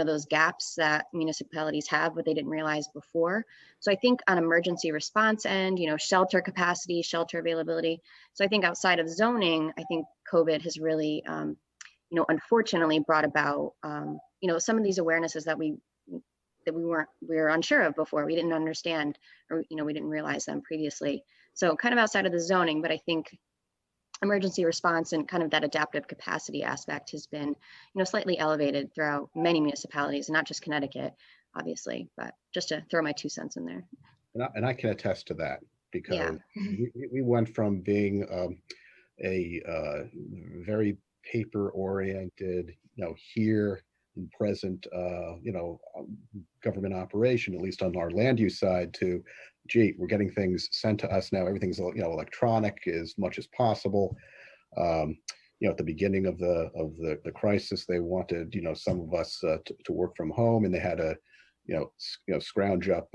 those gaps that municipalities have, but they didn't realize before. So I think on emergency response end, shelter capacity, shelter availability. So I think outside of zoning, I think COVID has really, unfortunately brought about, some of these awarenesses that we were unsure of before. We didn't understand, or we didn't realize them previously. So kind of outside of the zoning, but I think emergency response and kind of that adaptive capacity aspect has been, slightly elevated throughout many municipalities, and not just Connecticut, obviously, but just to throw my 2 cents in there.
And I can attest to that, because
Yeah.
we went from being a very paper oriented, here and present, government operation, at least on our land use side, to, gee, we're getting things sent to us now. Everything's electronic as much as possible. At the beginning of the crisis, they wanted some of us to work from home, and they had to scrounge up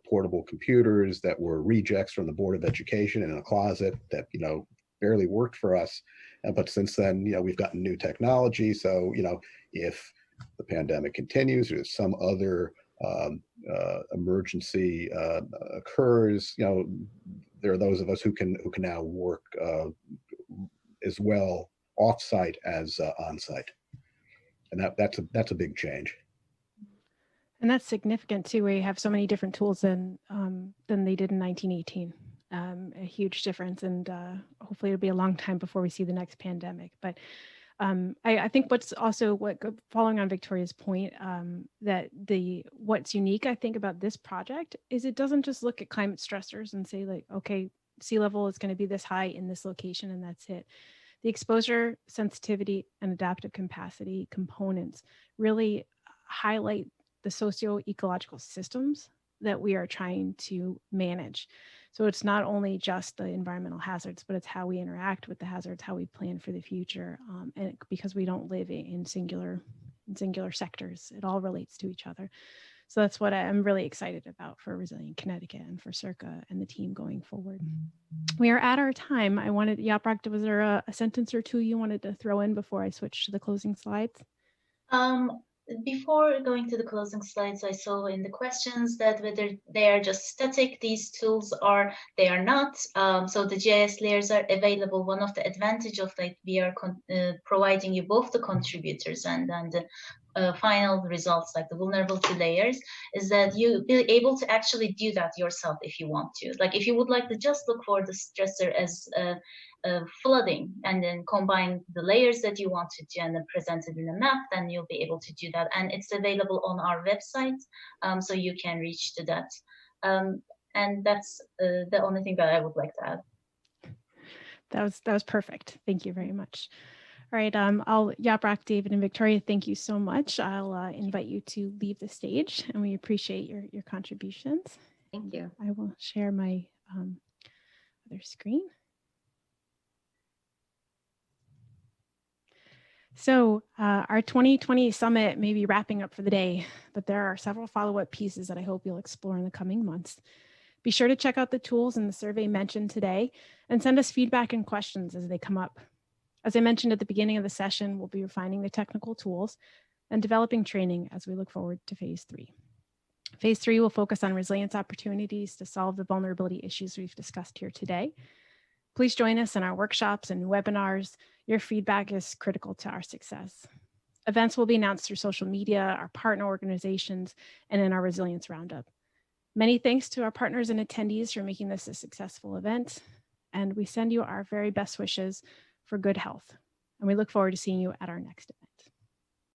portable computers that were rejects from the Board of Education in a closet that barely worked for us. But since then, we've gotten new technology. So if the pandemic continues, or some other emergency occurs, there are those of us who can now work as well off-site as on-site, and that's a big change.
And that's significant too. We have so many different tools than they did in 1918. A huge difference, and hopefully it'll be a long time before we see the next pandemic. But I think following on Victoria's point, that what's unique, I think, about this project is it doesn't just look at climate stressors and say, like, okay, sea level is going to be this high in this location and that's it. The exposure, sensitivity, and adaptive capacity components really highlight the socio-ecological systems that we are trying to manage. So it's not only just the environmental hazards, but it's how we interact with the hazards, how we plan for the future. And because we don't live in singular sectors, it all relates to each other. So that's what I'm really excited about for Resilient Connecticut and for CIRCA and the team going forward. We are at our time. I wanted, Yaprak, was there a sentence or two you wanted to throw in before I switch to the closing slides?
before going to the closing slides, I saw in the questions that whether they are just static, these tools are, they are not. So the GIS layers are available. One of the advantage of like we are providing you both the contributors and then the final results, like the vulnerability layers, is that you'll be able to actually do that yourself if you want to. Like if you would like to just look for the stressor as flooding and then combine the layers that you want to do and then present it in a map, then you'll be able to do that. And it's available on our website, so you can reach to that. And that's the only thing that I would like to add.
That was perfect. Thank you very much. All right, Yaprak, David, and Victoria, thank you so much. I'll invite you to leave the stage, and we appreciate your contributions.
Thank you.
I will share my other screen. So our 2020 summit may be wrapping up for the day, but there are several follow-up pieces that I hope you'll explore in the coming months. Be sure to check out the tools in the survey mentioned today and send us feedback and questions as they come up. As I mentioned at the beginning of the session, we'll be refining the technical tools and developing training as we look forward to phase 3. Phase 3 will focus on resilience opportunities to solve the vulnerability issues we've discussed here today. Please join us in our workshops and webinars. Your feedback is critical to our success. Events will be announced through social media, our partner organizations, and in our Resilience Roundup. Many thanks to our partners and attendees for making this a successful event, and we send you our very best wishes for good health. And we look forward to seeing you at our next event.